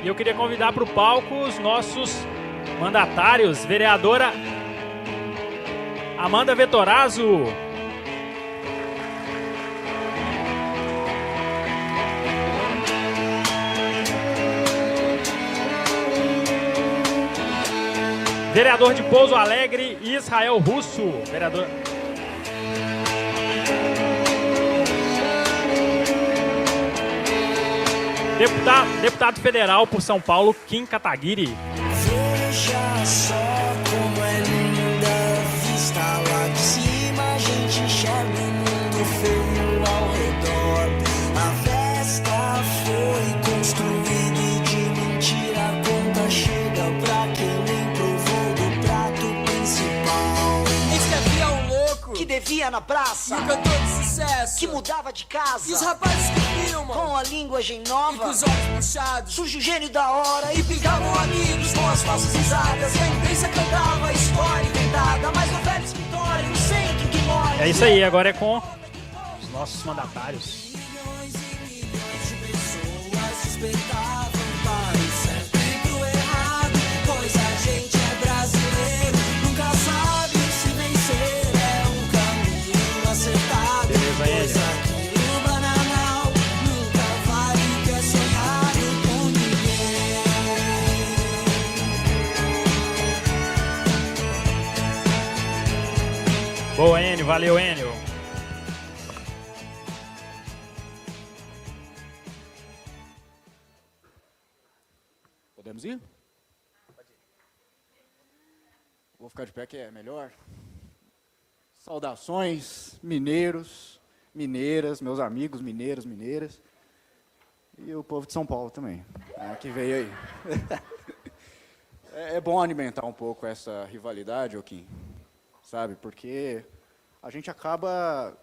E eu queria convidar para o palco os nossos mandatários, vereadora Amanda Vettorazzo. Vereador de Pouso Alegre, Israel Russo. Vereador... Deputado federal por São Paulo, Kim Kataguiri. Veja só como é linda a vista lá de cima. A gente enxerga o mundo feio ao redor. A festa foi construída e de mentira a conta chega pra quem nem provou do prato principal. Diz que havia um louco Que devia na praça, e um cantor de sucesso que mudava de casa, e os rapazes que filmam com a linguagem e nova, com os olhos puxados surge o gênio da hora e pintavam amigos com as falsas risadas. E a imprensa cantava a história inventada, mas no velho escritório, no centro que mora. É isso aí, agora é com os nossos mandatários. Milhões e milhões de pessoas espetavam para o certo e pro errado, pois a gente é brasileiro, nunca sabe se vencer é um caminho acertado. Beleza, Pois ele. aqui no Bananal nunca vale o que é sonhado com ninguém. Boa, Enio, valeu, Enio. Podemos ir? Vou ficar de pé que é melhor. Saudações, mineiros, mineiras, meus amigos mineiros, mineiras. E o povo de São Paulo também, que veio aí. É bom alimentar um pouco essa rivalidade, Kim, sabe? Porque a gente acaba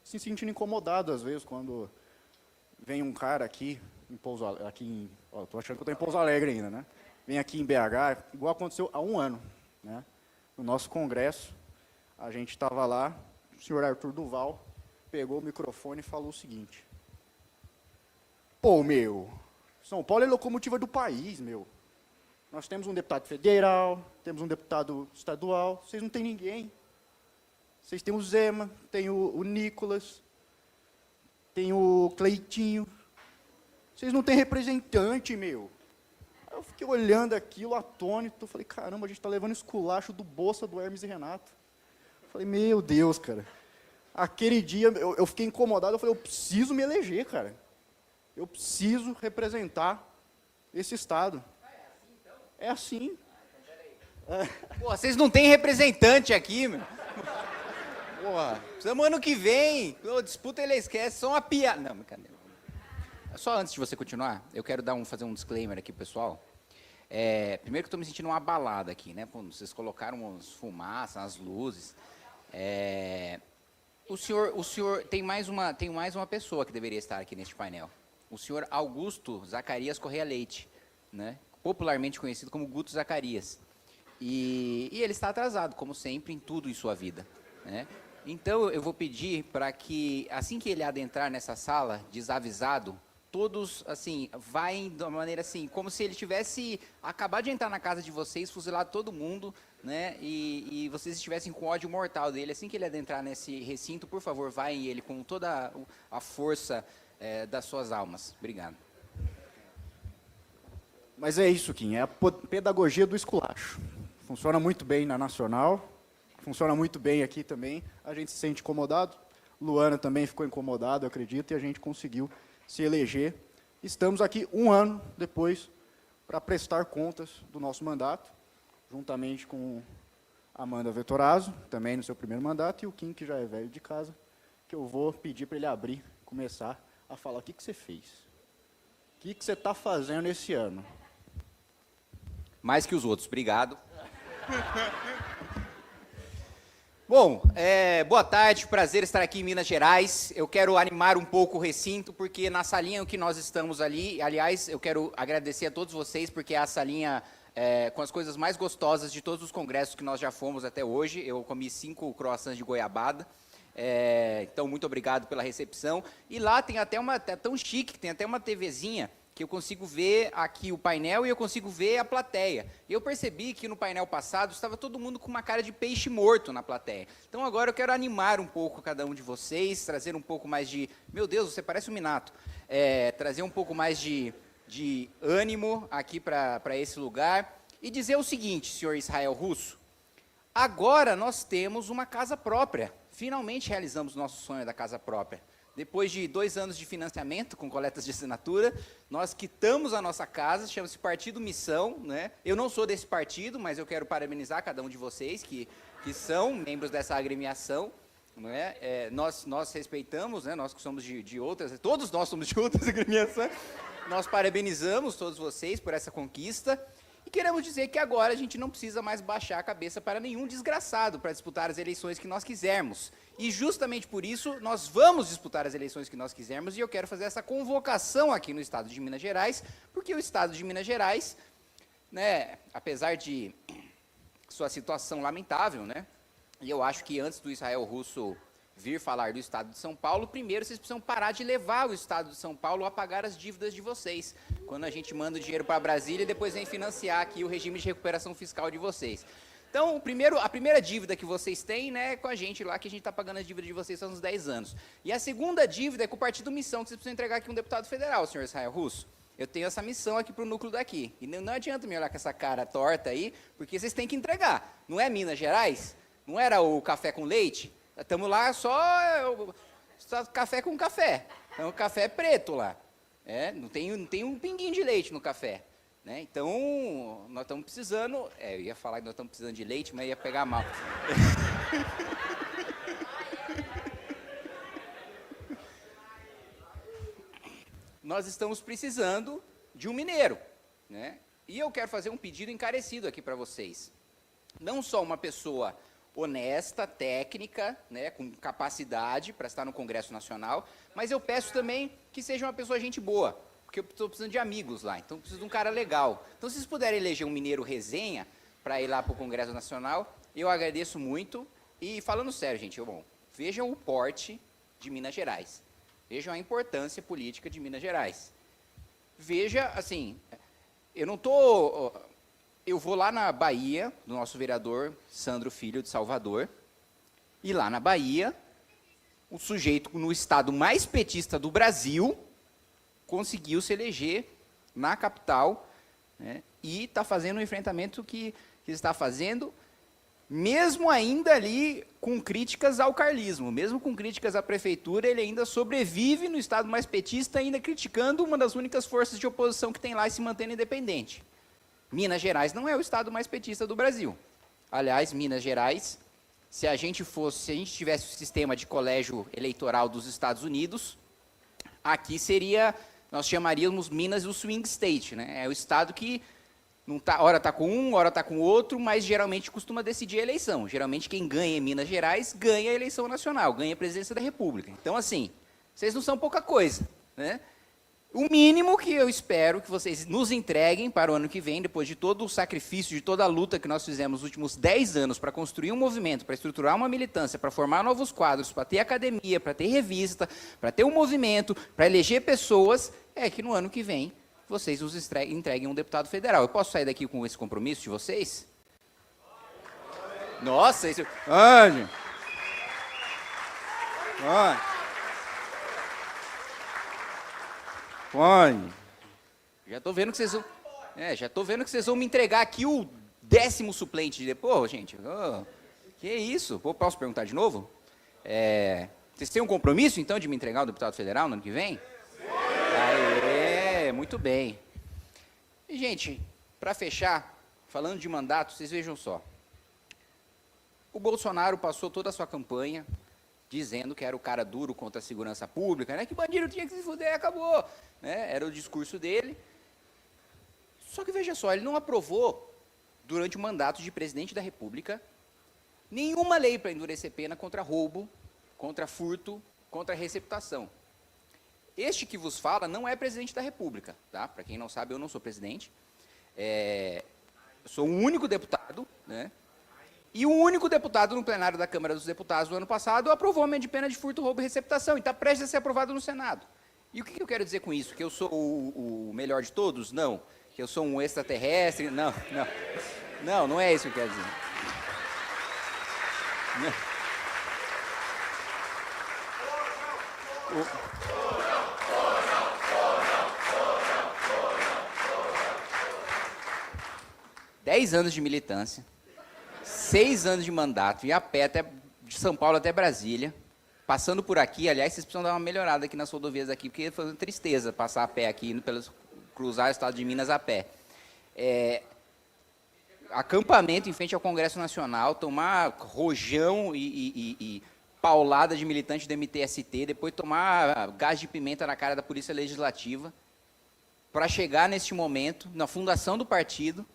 se sentindo incomodado às vezes quando vem um cara aqui em Pouso Alegre, tô achando que eu estou em Pouso Alegre ainda, né? Vem aqui em BH, igual aconteceu há um ano, né? No nosso congresso, a gente estava lá, o senhor Arthur Duval pegou o microfone e falou o seguinte: pô, meu, São Paulo é locomotiva do país, meu. Nós temos um deputado federal, temos um deputado estadual, vocês não têm ninguém. Vocês têm o Zema, tem o Nicolas, tem o Cleitinho. Vocês não têm representante, meu. Aí eu fiquei olhando aquilo, atônito, falei, caramba, a gente está levando esculacho do Bolsa, do Hermes e Renato. Falei, meu Deus, cara. Aquele dia eu fiquei incomodado, eu falei, eu preciso me eleger, cara. Eu preciso representar esse Estado. É assim. Pô, vocês não têm representante aqui, meu. Porra, precisamos ano que vem. Pô, disputa ele esquece, só uma piada. Não, brincadeira. Só antes de você continuar, eu quero fazer um disclaimer aqui, pessoal. Primeiro que eu estou me sentindo uma balada aqui, né? Pô, vocês colocaram as fumaças, as luzes. O senhor tem mais uma pessoa que deveria estar aqui neste painel. O senhor Augusto Zacarias Correia Leite, né? Popularmente conhecido como Guto Zacarias. E ele está atrasado, como sempre, em tudo em sua vida, né? Então, eu vou pedir para que, assim que ele adentrar nessa sala, desavisado, todos, assim, vai de uma maneira assim, como se ele tivesse acabado de entrar na casa de vocês, fuzilado todo mundo, né? E vocês estivessem com ódio mortal dele. Assim que ele adentrar nesse recinto, por favor, vai em ele com toda a força das suas almas. Obrigado. Mas é isso, Kim, é a pedagogia do esculacho. Funciona muito bem na Nacional, funciona muito bem aqui também. A gente se sente incomodado, Luana também ficou incomodada, eu acredito, e a gente conseguiu se eleger. Estamos aqui um ano depois para prestar contas do nosso mandato, juntamente com a Amanda Vettorazzo, também no seu primeiro mandato, e o Kim, que já é velho de casa, que eu vou pedir para ele abrir, começar a falar o que você fez. O que você está fazendo esse ano? Mais que os outros, obrigado. Bom, boa tarde, prazer estar aqui em Minas Gerais. Eu quero animar um pouco o recinto, porque na salinha que nós estamos ali, aliás, eu quero agradecer a todos vocês, porque é a salinha com as coisas mais gostosas de todos os congressos que nós já fomos até hoje. Eu comi 5 croissants de goiabada. Então, muito obrigado pela recepção. E lá tem até é tão chique, tem até uma TVzinha que eu consigo ver aqui o painel e eu consigo ver a plateia. E eu percebi que no painel passado estava todo mundo com uma cara de peixe morto na plateia. Então agora eu quero animar um pouco cada um de vocês, trazer um pouco mais de... Meu Deus, você parece um Minato. Trazer um pouco mais de ânimo aqui para esse lugar. E dizer o seguinte, senhor Israel Russo, agora nós temos uma casa própria. Finalmente realizamos nosso sonho da casa própria. Depois de 2 anos de financiamento com coletas de assinatura, nós quitamos a nossa casa, chama-se Partido Missão, né? Eu não sou desse partido, mas eu quero parabenizar cada um de vocês que são membros dessa agremiação. Né? Nós respeitamos, né? Nós que somos de outras, todos nós somos de outras agremiações, nós parabenizamos todos vocês por essa conquista. E queremos dizer que agora a gente não precisa mais baixar a cabeça para nenhum desgraçado para disputar as eleições que nós quisermos. E justamente por isso nós vamos disputar as eleições que nós quisermos e eu quero fazer essa convocação aqui no estado de Minas Gerais, porque o estado de Minas Gerais, né, apesar de sua situação lamentável, né, e eu acho que antes do Israel Russo vir falar do estado de São Paulo, primeiro vocês precisam parar de levar o estado de São Paulo a pagar as dívidas de vocês. Quando a gente manda o dinheiro para Brasília e depois vem financiar aqui o regime de recuperação fiscal de vocês. Então, a primeira dívida que vocês têm, né, é com a gente lá, que a gente está pagando as dívidas de vocês há uns 10 anos. E a segunda dívida é com o Partido Missão, que vocês precisam entregar aqui um deputado federal, senhor Israel Russo. Eu tenho essa missão aqui para o núcleo daqui. E não adianta me olhar com essa cara torta aí, porque vocês têm que entregar. Não é Minas Gerais? Não era o café com leite? Estamos lá só café com café. Então, o café é preto lá. Não tem um pinguinho de leite no café. Né? Então, nós estamos precisando... eu ia falar que nós estamos precisando de leite, mas ia pegar mal. Nós estamos precisando de um mineiro. Né? E eu quero fazer um pedido encarecido aqui para vocês. Não só uma pessoa honesta, técnica, né, com capacidade para estar no Congresso Nacional, mas eu peço também que seja uma pessoa gente boa, porque eu estou precisando de amigos lá, então eu preciso de um cara legal. Então, se vocês puderem eleger um mineiro resenha para ir lá para o Congresso Nacional, eu agradeço muito. E falando sério, gente, vejam o porte de Minas Gerais, vejam a importância política de Minas Gerais. Veja, assim, eu vou lá na Bahia, do nosso vereador Sandro Filho de Salvador, e lá na Bahia, o sujeito no estado mais petista do Brasil conseguiu se eleger na capital, né, e está fazendo o enfrentamento que está fazendo, mesmo ainda ali com críticas ao carlismo, mesmo com críticas à prefeitura, ele ainda sobrevive no estado mais petista, ainda criticando uma das únicas forças de oposição que tem lá e se mantendo independente. Minas Gerais não é o estado mais petista do Brasil. Aliás, Minas Gerais, se a gente tivesse o sistema de colégio eleitoral dos Estados Unidos, aqui nós chamaríamos Minas o swing state, né? É o estado que não tá, ora está com um, ora está com outro, mas geralmente costuma decidir a eleição. Geralmente quem ganha em Minas Gerais ganha a eleição nacional, ganha a presidência da República. Então, assim, vocês não são pouca coisa, né? O mínimo que eu espero que vocês nos entreguem para o ano que vem, depois de todo o sacrifício, de toda a luta que nós fizemos nos últimos 10 anos para construir um movimento, para estruturar uma militância, para formar novos quadros, para ter academia, para ter revista, para ter um movimento, para eleger pessoas, é que no ano que vem vocês nos entreguem um deputado federal. Eu posso sair daqui com esse compromisso de vocês? Nossa, isso... Onde? Já estou vendo que vocês vão... já estou vendo que vocês vão me entregar aqui o 10º suplente de depois, gente. Que isso? Posso perguntar de novo? Vocês têm um compromisso, então, de me entregar o deputado federal no ano que vem? Aê, muito bem. E, gente, para fechar, falando de mandato, vocês vejam só. O Bolsonaro passou toda a sua campanha dizendo que era o cara duro contra a segurança pública, né? Que bandido tinha que se fuder, acabou. Né? Era o discurso dele. Só que, veja só, ele não aprovou, durante o mandato de presidente da República, nenhuma lei para endurecer pena contra roubo, contra furto, contra receptação. Este que vos fala não é presidente da República, tá? Para quem não sabe, eu não sou presidente. Eu sou o único deputado, né? E o único deputado no plenário da Câmara dos Deputados do ano passado aprovou a emenda de pena de furto, roubo e receptação, e está prestes a ser aprovado no Senado. E o que eu quero dizer com isso? Que eu sou o melhor de todos? Não. Que eu sou um extraterrestre? Não, não. Não, não é isso que eu quero dizer. Dez anos de militância, 6 anos de mandato, e a pé até de São Paulo até Brasília, passando por aqui. Aliás, vocês precisam dar uma melhorada aqui nas rodovias aqui, porque foi uma tristeza passar a pé aqui, cruzar o estado de Minas a pé. Acampamento em frente ao Congresso Nacional, tomar rojão e paulada de militante do MTST, depois tomar gás de pimenta na cara da Polícia Legislativa, para chegar neste momento, na fundação do partido,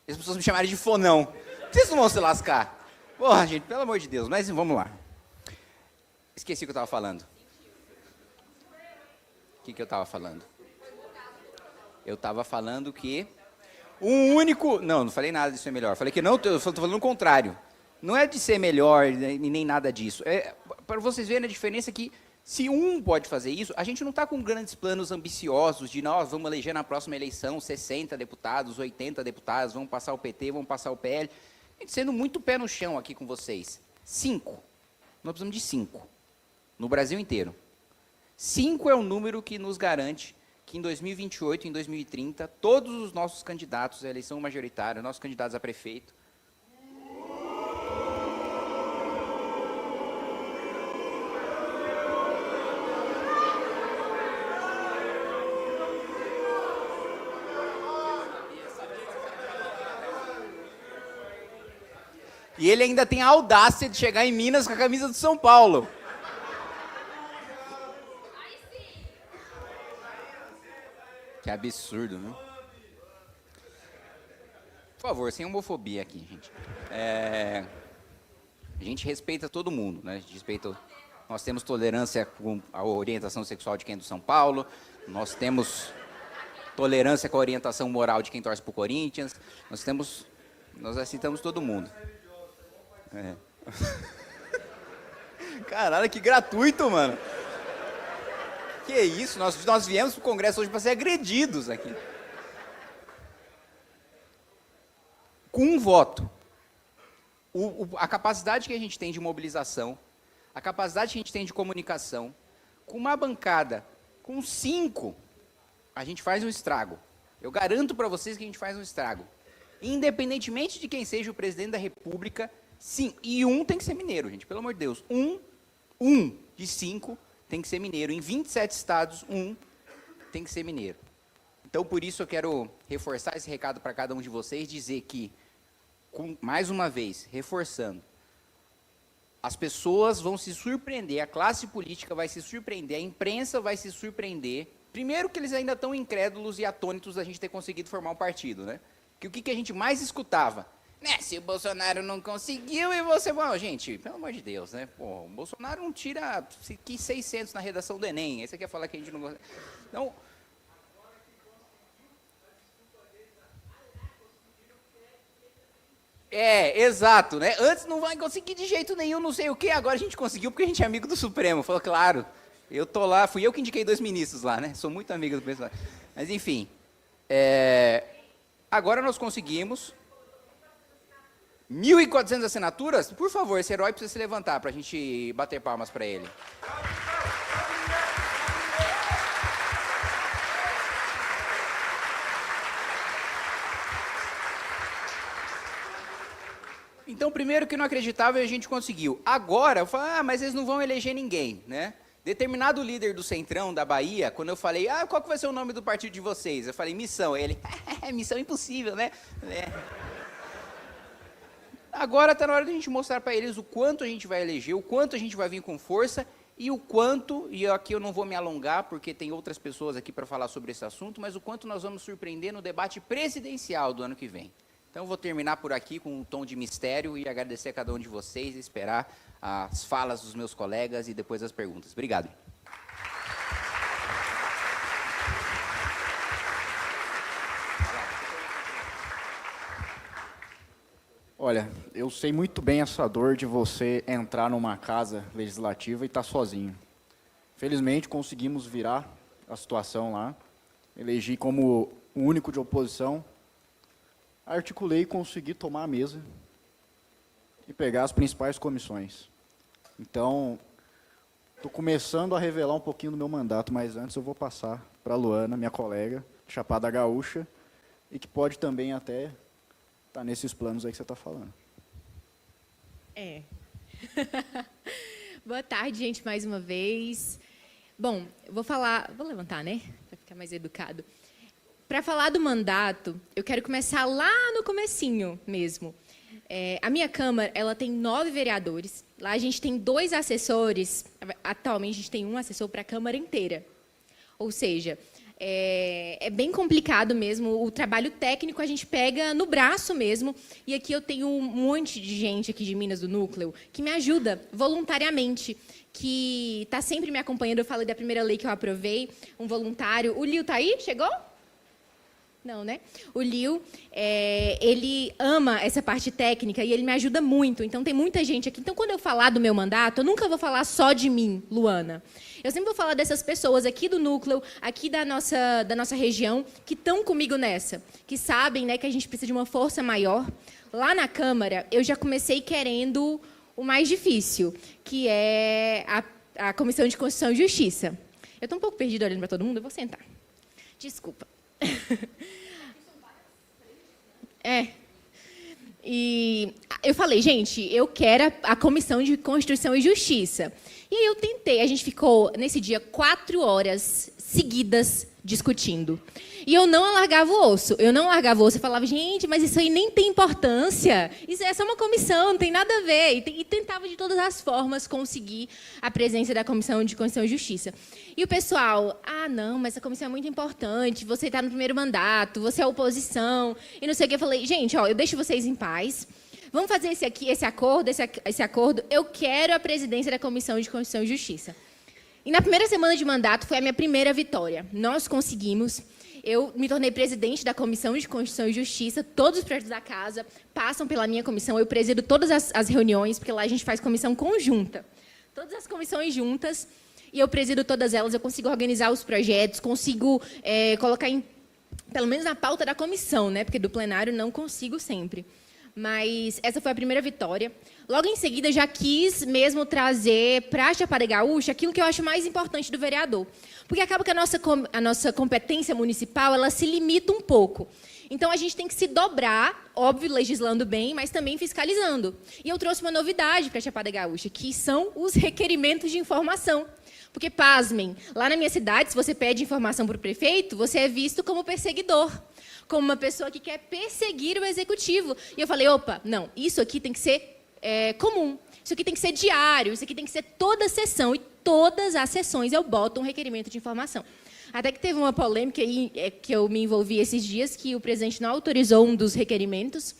e as pessoas me chamarem de fonão. Vocês não vão se lascar. Porra, gente, pelo amor de Deus, mas vamos lá. Esqueci o que eu estava falando. O que eu estava falando? Eu estava falando que um único... Não falei nada de ser melhor. Falei que não, eu estou falando o contrário. Não é de ser melhor e nem nada disso. É para vocês verem a diferença que, se um pode fazer isso, a gente não está com grandes planos ambiciosos de nós vamos eleger na próxima eleição 60 deputados, 80 deputados, vamos passar o PT, vamos passar o PL. A gente sendo muito pé no chão aqui com vocês. 5. Nós precisamos de 5. No Brasil inteiro. 5 é o número que nos garante que em 2028, em 2030, todos os nossos candidatos à eleição majoritária, nossos candidatos a prefeito, e ele ainda tem a audácia de chegar em Minas com a camisa do São Paulo. Que absurdo, né? Por favor, sem homofobia aqui, gente. A gente respeita todo mundo, né? A gente respeita... Nós temos tolerância com a orientação sexual de quem é do São Paulo, nós temos tolerância com a orientação moral de quem torce pro Corinthians, nós aceitamos todo mundo. Caralho, que gratuito, mano. Que isso? Nós viemos pro Congresso hoje para ser agredidos aqui. Com um voto. A capacidade que a gente tem de mobilização, a capacidade que a gente tem de comunicação, com uma bancada, com 5, a gente faz um estrago. Eu garanto para vocês que a gente faz um estrago. Independentemente de quem seja o presidente da República, sim. E um tem que ser mineiro, gente, pelo amor de Deus. Um de 5 tem que ser mineiro. Em 27 estados, um tem que ser mineiro. Então, por isso, eu quero reforçar esse recado para cada um de vocês, dizer que, mais uma vez, reforçando, as pessoas vão se surpreender, a classe política vai se surpreender, a imprensa vai se surpreender. Primeiro que eles ainda estão incrédulos e atônitos da gente ter conseguido formar um partido, né? Que o que a gente mais escutava? Né, se o Bolsonaro não conseguiu e você... Bom, gente, pelo amor de Deus, né? Pô, o Bolsonaro não tira 600 na redação do Enem. Aí você quer falar que a gente não consegue... Então... exato, né? Antes não vai conseguir de jeito nenhum, não sei o quê. Agora a gente conseguiu porque a gente é amigo do Supremo. Falou, claro, eu tô lá, fui eu que indiquei 2 ministros lá, né? Sou muito amigo do pessoal. Mas, enfim, agora nós conseguimos 1.400 assinaturas. Por favor, esse herói precisa se levantar para a gente bater palmas para ele. Então, primeiro que não acreditava e a gente conseguiu. Agora, eu falo, mas eles não vão eleger ninguém, né? Determinado líder do Centrão, da Bahia, quando eu falei, qual que vai ser o nome do partido de vocês? Eu falei, Missão. Ele, Missão Impossível, né? Agora está na hora de a gente mostrar para eles o quanto a gente vai eleger, o quanto a gente vai vir com força e o quanto, e aqui eu não vou me alongar porque tem outras pessoas aqui para falar sobre esse assunto, mas o quanto nós vamos surpreender no debate presidencial do ano que vem. Então, eu vou terminar por aqui com um tom de mistério e agradecer a cada um de vocês e esperar as falas dos meus colegas e depois as perguntas. Obrigado. Olha, eu sei muito bem essa dor de você entrar numa casa legislativa e estar sozinho. Felizmente, conseguimos virar a situação lá, elegi como o único de oposição, articulei e consegui tomar a mesa e pegar as principais comissões. Então, estou começando a revelar um pouquinho do meu mandato, mas antes eu vou passar para a Luana, minha colega, Chapada Gaúcha, e que pode também até estar nesses planos aí que você está falando. É. Boa tarde, gente, mais uma vez. Bom, eu vou levantar, né, para ficar mais educado. Para falar do mandato, eu quero começar lá no comecinho mesmo. A minha Câmara, ela tem 9 vereadores. Lá a gente tem 2 assessores. Atualmente, a gente tem um assessor para a Câmara inteira. Ou seja, é bem complicado mesmo. O trabalho técnico a gente pega no braço mesmo. E aqui eu tenho um monte de gente aqui de Minas do Núcleo que me ajuda voluntariamente, que está sempre me acompanhando. Eu falei da primeira lei que eu aprovei, um voluntário. O Lio está aí? Chegou? Não, né? O Lio, ele ama essa parte técnica e ele me ajuda muito. Então, tem muita gente aqui. Então, quando eu falar do meu mandato, eu nunca vou falar só de mim, Luana. Eu sempre vou falar dessas pessoas aqui do núcleo, aqui da nossa região, que estão comigo nessa, que sabem, né, que a gente precisa de uma força maior. Lá na Câmara, eu já comecei querendo o mais difícil, que é a Comissão de Constituição e Justiça. Eu estou um pouco perdida olhando para todo mundo, eu vou sentar. Desculpa. E eu falei, gente, eu quero a Comissão de Constituição e Justiça. E aí eu tentei, a gente ficou, nesse dia, 4 horas seguidas discutindo. E eu não largava o osso. Eu falava, gente, mas isso aí nem tem importância. Isso é só uma comissão, não tem nada a ver. E tentava, de todas as formas, conseguir a presença da Comissão de Constituição e Justiça. E o pessoal, não, mas essa comissão é muito importante, você está no primeiro mandato, você é oposição, e não sei o que. Eu falei, gente, eu deixo vocês em paz. Vamos fazer esse acordo. Eu quero a presidência da Comissão de Constituição e Justiça. E na primeira semana de mandato foi a minha primeira vitória. Nós conseguimos. Eu me tornei presidente da Comissão de Constituição e Justiça. Todos os projetos da casa passam pela minha comissão. Eu presido todas as reuniões, porque lá a gente faz comissão conjunta. Todas as comissões juntas. E eu presido todas elas. Eu consigo organizar os projetos, consigo colocar pelo menos na pauta da comissão, né? Porque do plenário não consigo sempre. Mas essa foi a primeira vitória. Logo em seguida, já quis mesmo trazer para a Chapada Gaúcha aquilo que eu acho mais importante do vereador. Porque acaba que a nossa competência municipal ela se limita um pouco. Então, a gente tem que se dobrar, óbvio, legislando bem, mas também fiscalizando. E eu trouxe uma novidade para a Chapada Gaúcha, que são os requerimentos de informação. Porque, pasmem, lá na minha cidade, se você pede informação para o prefeito, você é visto como perseguidor, como uma pessoa que quer perseguir o executivo. E eu falei, opa, não, isso aqui tem que ser comum, isso aqui tem que ser diário, isso aqui tem que ser toda sessão, e todas as sessões eu boto um requerimento de informação. Até que teve uma polêmica aí, que eu me envolvi esses dias, que o presidente não autorizou um dos requerimentos,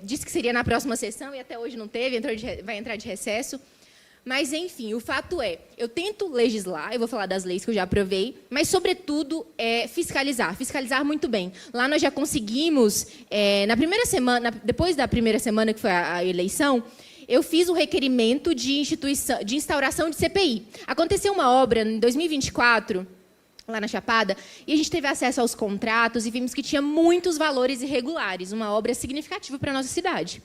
disse que seria na próxima sessão, e até hoje não teve, vai entrar de recesso. Mas, enfim, o fato é, eu tento legislar, eu vou falar das leis que eu já aprovei, mas, sobretudo, fiscalizar muito bem. Lá nós já conseguimos, na primeira semana, depois da primeira semana que foi a eleição, eu fiz o requerimento de instauração de CPI. Aconteceu uma obra em 2024, lá na Chapada, e a gente teve acesso aos contratos e vimos que tinha muitos valores irregulares, uma obra significativa para a nossa cidade.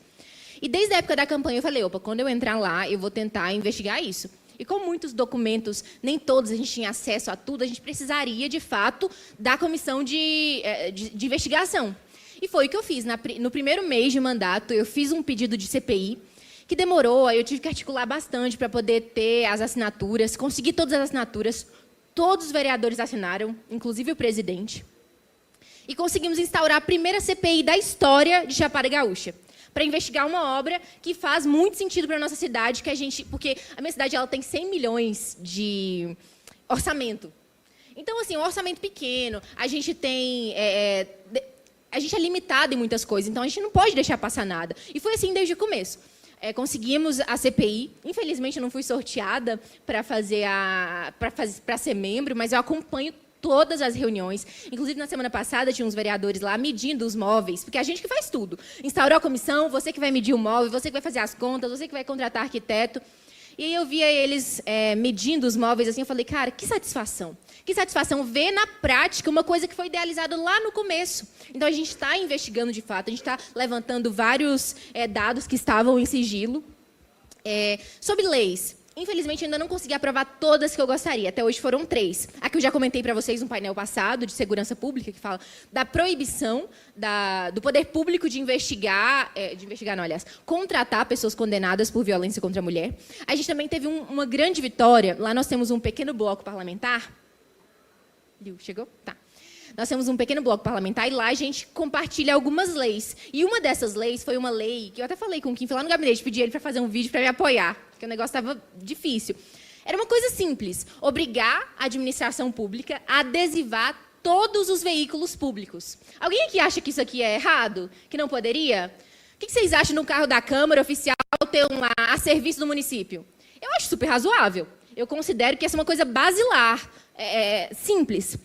E desde a época da campanha eu falei, opa, quando eu entrar lá, eu vou tentar investigar isso. E como muitos documentos, nem todos a gente tinha acesso a tudo, a gente precisaria, de fato, da comissão de investigação. E foi o que eu fiz. No primeiro mês de mandato, eu fiz um pedido de CPI, que demorou, aí eu tive que articular bastante para poder ter as assinaturas, consegui todas as assinaturas, todos os vereadores assinaram, inclusive o presidente. E conseguimos instaurar a primeira CPI da história de Chapada Gaúcha, para investigar uma obra que faz muito sentido para a nossa cidade, porque a minha cidade ela tem 100 milhões de orçamento. Então, assim, um orçamento pequeno, a gente tem... a gente é limitado em muitas coisas, então a gente não pode deixar passar nada. E foi assim desde o começo. Conseguimos a CPI, infelizmente eu não fui sorteada para ser membro, mas eu acompanho todas as reuniões. Inclusive, na semana passada, tinha uns vereadores lá medindo os móveis, porque a gente que faz tudo. Instaurou a comissão, você que vai medir o móvel, você que vai fazer as contas, você que vai contratar arquiteto. E aí eu via eles medindo os móveis assim, eu falei, cara, que satisfação. Que satisfação ver na prática uma coisa que foi idealizada lá no começo. Então, a gente está investigando de fato, a gente está levantando vários dados que estavam em sigilo. Sobre leis. Infelizmente, ainda não consegui aprovar todas que eu gostaria. Até hoje foram 3. A que eu já comentei para vocês no painel passado, de segurança pública, que fala da proibição do poder público de investigar, contratar pessoas condenadas por violência contra a mulher. A gente também teve uma grande vitória. Lá nós temos um pequeno bloco parlamentar. Chegou? Tá. Nós temos um pequeno bloco parlamentar e lá a gente compartilha algumas leis. E uma dessas leis foi uma lei que eu até falei com o Kim, fui lá no gabinete, pedi ele para fazer um vídeo para me apoiar, porque o negócio estava difícil. Era uma coisa simples, obrigar a administração pública a adesivar todos os veículos públicos. Alguém aqui acha que isso aqui é errado? Que não poderia? O que vocês acham de um carro da Câmara oficial ter a serviço do município? Eu acho super razoável. Eu considero que essa é uma coisa basilar, simples.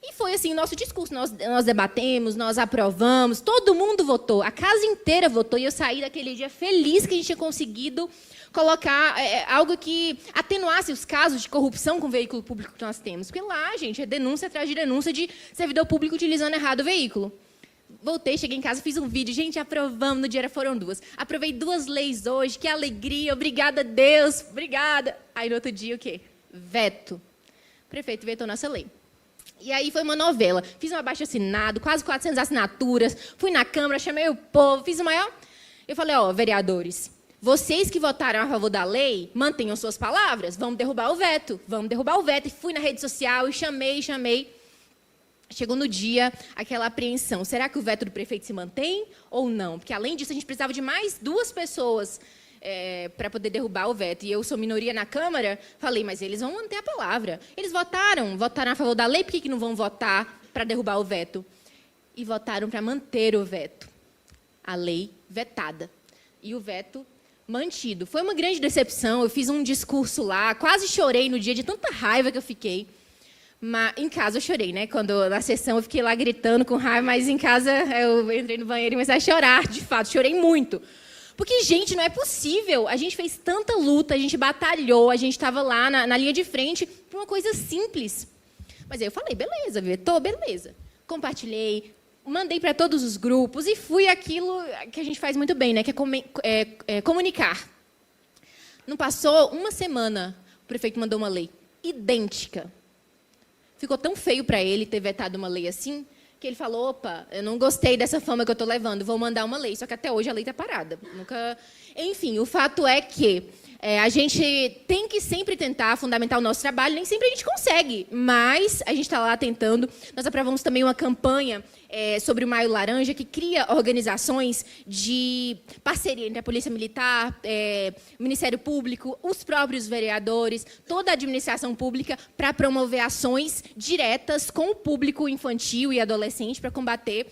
E foi assim o nosso discurso. Nós debatemos, nós aprovamos, todo mundo votou, a casa inteira votou. E eu saí daquele dia feliz que a gente tinha conseguido colocar algo que atenuasse os casos de corrupção com o veículo público que nós temos. Porque lá, gente, é denúncia atrás de denúncia de servidor público utilizando errado o veículo. Voltei, cheguei em casa, fiz um vídeo. Gente, aprovamos, no dia foram 2. Aprovei 2 leis hoje, que alegria, obrigada a Deus, obrigada. Aí no outro dia, o quê? Veto. O prefeito vetou nossa lei. E aí foi uma novela. Fiz um abaixo-assinado, quase 400 assinaturas. Fui na Câmara, chamei o povo, fiz o maior... Eu falei, vereadores, vocês que votaram a favor da lei, mantenham suas palavras. Vamos derrubar o veto. Vamos derrubar o veto. E fui na rede social e chamei. Chegou no dia aquela apreensão. Será que o veto do prefeito se mantém ou não? Porque, além disso, a gente precisava de mais 2 pessoas para poder derrubar o veto. E eu sou minoria na Câmara, falei, mas eles vão manter a palavra. Eles votaram a favor da lei, por que não vão votar para derrubar o veto? E votaram para manter o veto. A lei vetada. E o veto mantido. Foi uma grande decepção, eu fiz um discurso lá, quase chorei no dia de tanta raiva que eu fiquei. Mas, em casa eu chorei, né? Quando na sessão eu fiquei lá gritando com raiva, mas em casa eu entrei no banheiro e comecei a chorar, de fato, chorei muito. Porque, gente, não é possível. A gente fez tanta luta, a gente batalhou, a gente estava lá na linha de frente por uma coisa simples. Mas aí eu falei, beleza, vetou, beleza. Compartilhei, mandei para todos os grupos e fui aquilo que a gente faz muito bem, né? Que é comunicar. Não passou uma semana, o prefeito mandou uma lei idêntica. Ficou tão feio para ele ter vetado uma lei assim, que ele falou, opa, eu não gostei dessa fama que eu estou levando, vou mandar uma lei. Só que até hoje a lei está parada. Enfim, o fato é que a gente tem que sempre tentar fundamentar o nosso trabalho, nem sempre a gente consegue, mas a gente está lá tentando. Nós aprovamos também uma campanha sobre o Maio Laranja, que cria organizações de parceria entre a Polícia Militar, o Ministério Público, os próprios vereadores, toda a administração pública, para promover ações diretas com o público infantil e adolescente para combater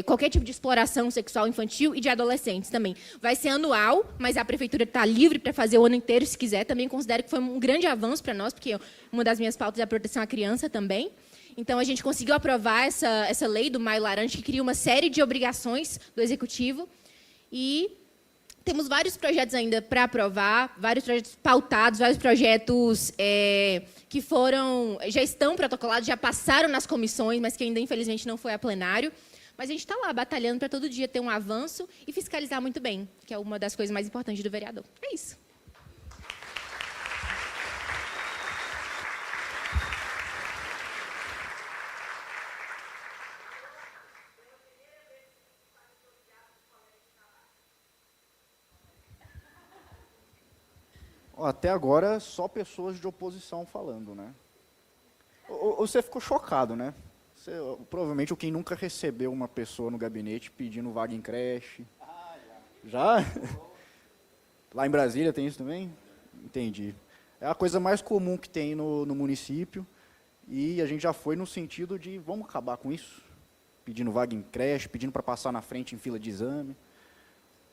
qualquer tipo de exploração sexual infantil e de adolescentes também. Vai ser anual, mas a prefeitura está livre para fazer o ano inteiro, se quiser. Também considero que foi um grande avanço para nós, porque uma das minhas pautas é a proteção à criança também. Então, a gente conseguiu aprovar essa lei do Maio Laranja, que cria uma série de obrigações do Executivo. E temos vários projetos ainda para aprovar, vários projetos pautados, vários projetos que já estão protocolados, já passaram nas comissões, mas que ainda, infelizmente, não foi a plenário. Mas a gente está lá batalhando para todo dia ter um avanço e fiscalizar muito bem, que é uma das coisas mais importantes do vereador. É isso. Até agora, só pessoas de oposição falando, né? Você ficou chocado, né? Provavelmente quem nunca recebeu uma pessoa no gabinete pedindo vaga em creche. Já? Lá em Brasília tem isso também? Entendi. É a coisa mais comum que tem no município e a gente já foi no sentido de vamos acabar com isso? Pedindo vaga em creche, pedindo para passar na frente em fila de exame.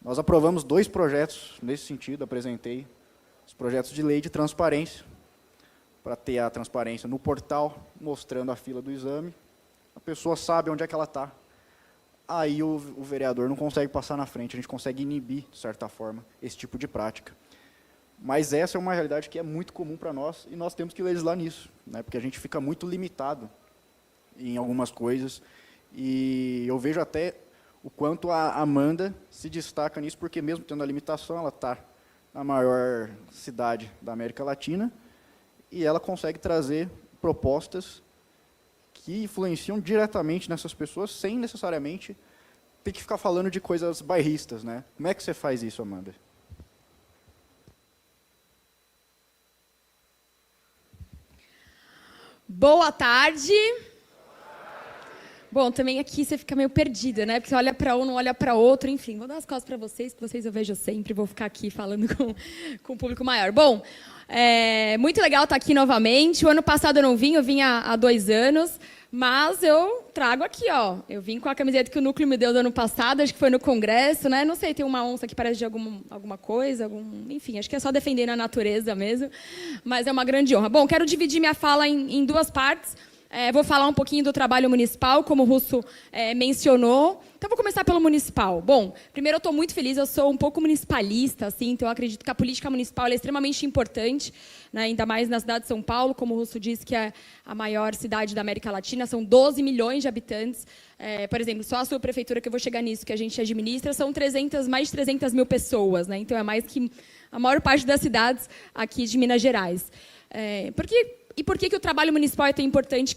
Nós aprovamos 2 projetos nesse sentido, apresentei. Os projetos de lei de transparência, para ter a transparência no portal, mostrando a fila do exame. A pessoa sabe onde é que ela está. Aí o vereador não consegue passar na frente, a gente consegue inibir, de certa forma, esse tipo de prática. Mas essa é uma realidade que é muito comum para nós e nós temos que legislar nisso, né? Porque a gente fica muito limitado em algumas coisas. E eu vejo até o quanto a Amanda se destaca nisso, porque mesmo tendo a limitação, ela está na maior cidade da América Latina e ela consegue trazer propostas que influenciam diretamente nessas pessoas, sem necessariamente ter que ficar falando de coisas bairristas, né? Como é que você faz isso, Amanda? Boa tarde. Bom, também aqui você fica meio perdido, né? Porque você olha para um, não olha para outro, enfim. Vou dar as costas para vocês, que vocês eu vejo sempre, vou ficar aqui falando com o público maior. Bom, muito legal estar aqui novamente. O ano passado eu não vim, eu vim há 2 anos, mas eu trago aqui, ó. Eu vim com a camiseta que o Núcleo me deu do ano passado, acho que foi no Congresso, né? Não sei, tem uma onça que parece de alguma coisa, enfim, acho que é só defender a natureza mesmo, mas é uma grande honra. Bom, quero dividir minha fala em 2 partes. Vou falar um pouquinho do trabalho municipal, como o Russo mencionou. Então, vou começar pelo municipal. Bom, primeiro, eu estou muito feliz, eu sou um pouco municipalista, assim, então eu acredito que a política municipal é extremamente importante, né, ainda mais na cidade de São Paulo, como o Russo disse, que é a maior cidade da América Latina, são 12 milhões de habitantes. Por exemplo, só a sua prefeitura, que eu vou chegar nisso, que a gente administra, são mais de 300 mil pessoas, né, então é mais que a maior parte das cidades aqui de Minas Gerais. E por que o trabalho municipal é tão importante?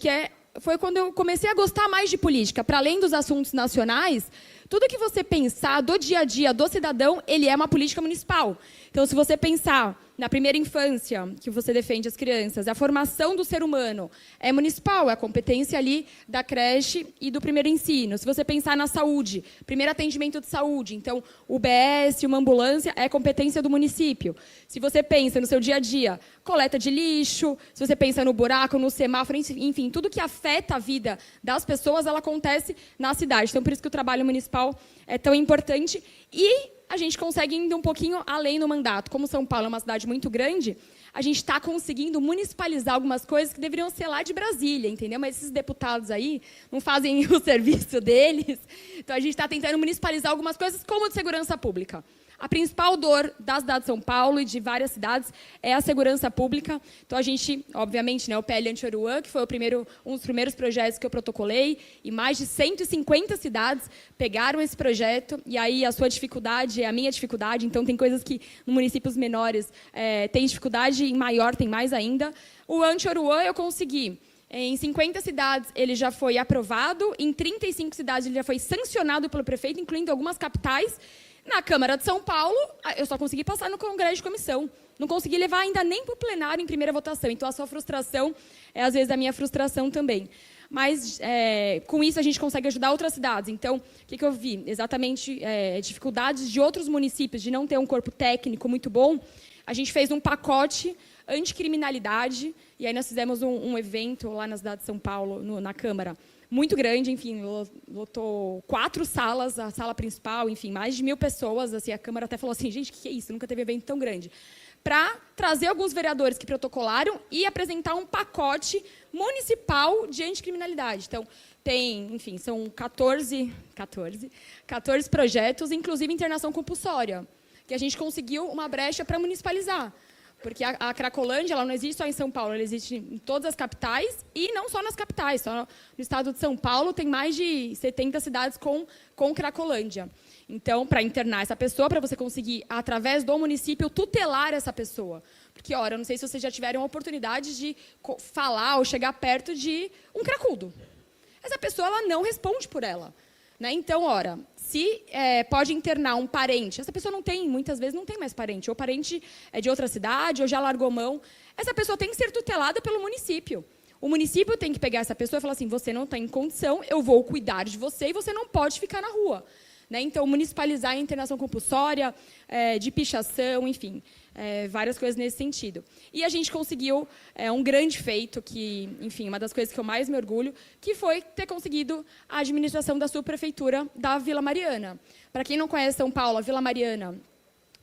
Foi quando eu comecei a gostar mais de política. Para além dos assuntos nacionais, tudo que você pensar do dia a dia do cidadão, ele é uma política municipal. Então, se você pensar na primeira infância, que você defende as crianças, a formação do ser humano é municipal, é a competência ali da creche e do primeiro ensino. Se você pensar na saúde, primeiro atendimento de saúde, então, o UBS, uma ambulância, é competência do município. Se você pensa no seu dia a dia, coleta de lixo, se você pensa no buraco, no semáforo, enfim, tudo que afeta a vida das pessoas, ela acontece na cidade. Então, por isso que o trabalho municipal é tão importante. E a gente consegue ir um pouquinho além do mandato. Como São Paulo é uma cidade muito grande, a gente está conseguindo municipalizar algumas coisas que deveriam ser lá de Brasília, entendeu? Mas esses deputados aí não fazem o serviço deles. Então, a gente está tentando municipalizar algumas coisas, como de segurança pública. A principal dor da cidade de São Paulo e de várias cidades é a segurança pública. Então, a gente, obviamente, né, o PL Anti-Oruan, que foi um dos primeiros projetos que eu protocolei, e mais de 150 cidades pegaram esse projeto, e aí a sua dificuldade é a minha dificuldade, então tem coisas que, em municípios menores, tem dificuldade, em maior tem mais ainda. O Anti-Oruan eu consegui. Em 50 cidades, ele já foi aprovado, em 35 cidades, ele já foi sancionado pelo prefeito, incluindo algumas capitais. Na Câmara de São Paulo, eu só consegui passar no Congresso de Comissão. Não consegui levar ainda nem para o plenário em primeira votação. Então, a sua frustração é, às vezes, a minha frustração também. Mas, com isso, a gente consegue ajudar outras cidades. Então, o que eu vi? Exatamente dificuldades de outros municípios de não ter um corpo técnico muito bom. A gente fez um pacote anticriminalidade, e aí nós fizemos um evento lá na cidade de São Paulo, na Câmara, muito grande, enfim, lotou 4 salas, a sala principal, enfim, mais de 1.000 pessoas, assim, a Câmara até falou assim, gente, o que é isso? Nunca teve evento tão grande. Para trazer alguns vereadores que protocolaram e apresentar um pacote municipal de anticriminalidade. Então, enfim, são 14 projetos, inclusive internação compulsória, que a gente conseguiu uma brecha para municipalizar. Porque a Cracolândia, ela não existe só em São Paulo, ela existe em todas as capitais, e não só nas capitais. Só no estado de São Paulo tem mais de 70 cidades com Cracolândia. Então, para internar essa pessoa, para você conseguir, através do município, tutelar essa pessoa. Porque, ora, eu não sei se vocês já tiveram a oportunidade de falar ou chegar perto de um cracudo. Essa pessoa, ela não responde por ela. Né? Então, ora, se pode internar um parente, essa pessoa muitas vezes não tem mais parente, ou parente é de outra cidade, ou já largou mão, essa pessoa tem que ser tutelada pelo município. O município tem que pegar essa pessoa e falar assim, você não está em condição, eu vou cuidar de você e você não pode ficar na rua. Né? Então, municipalizar a internação compulsória, de pichação, enfim, várias coisas nesse sentido. E a gente conseguiu um grande feito, que, enfim, uma das coisas que eu mais me orgulho, que foi ter conseguido a administração da subprefeitura da Vila Mariana. Para quem não conhece São Paulo, a Vila Mariana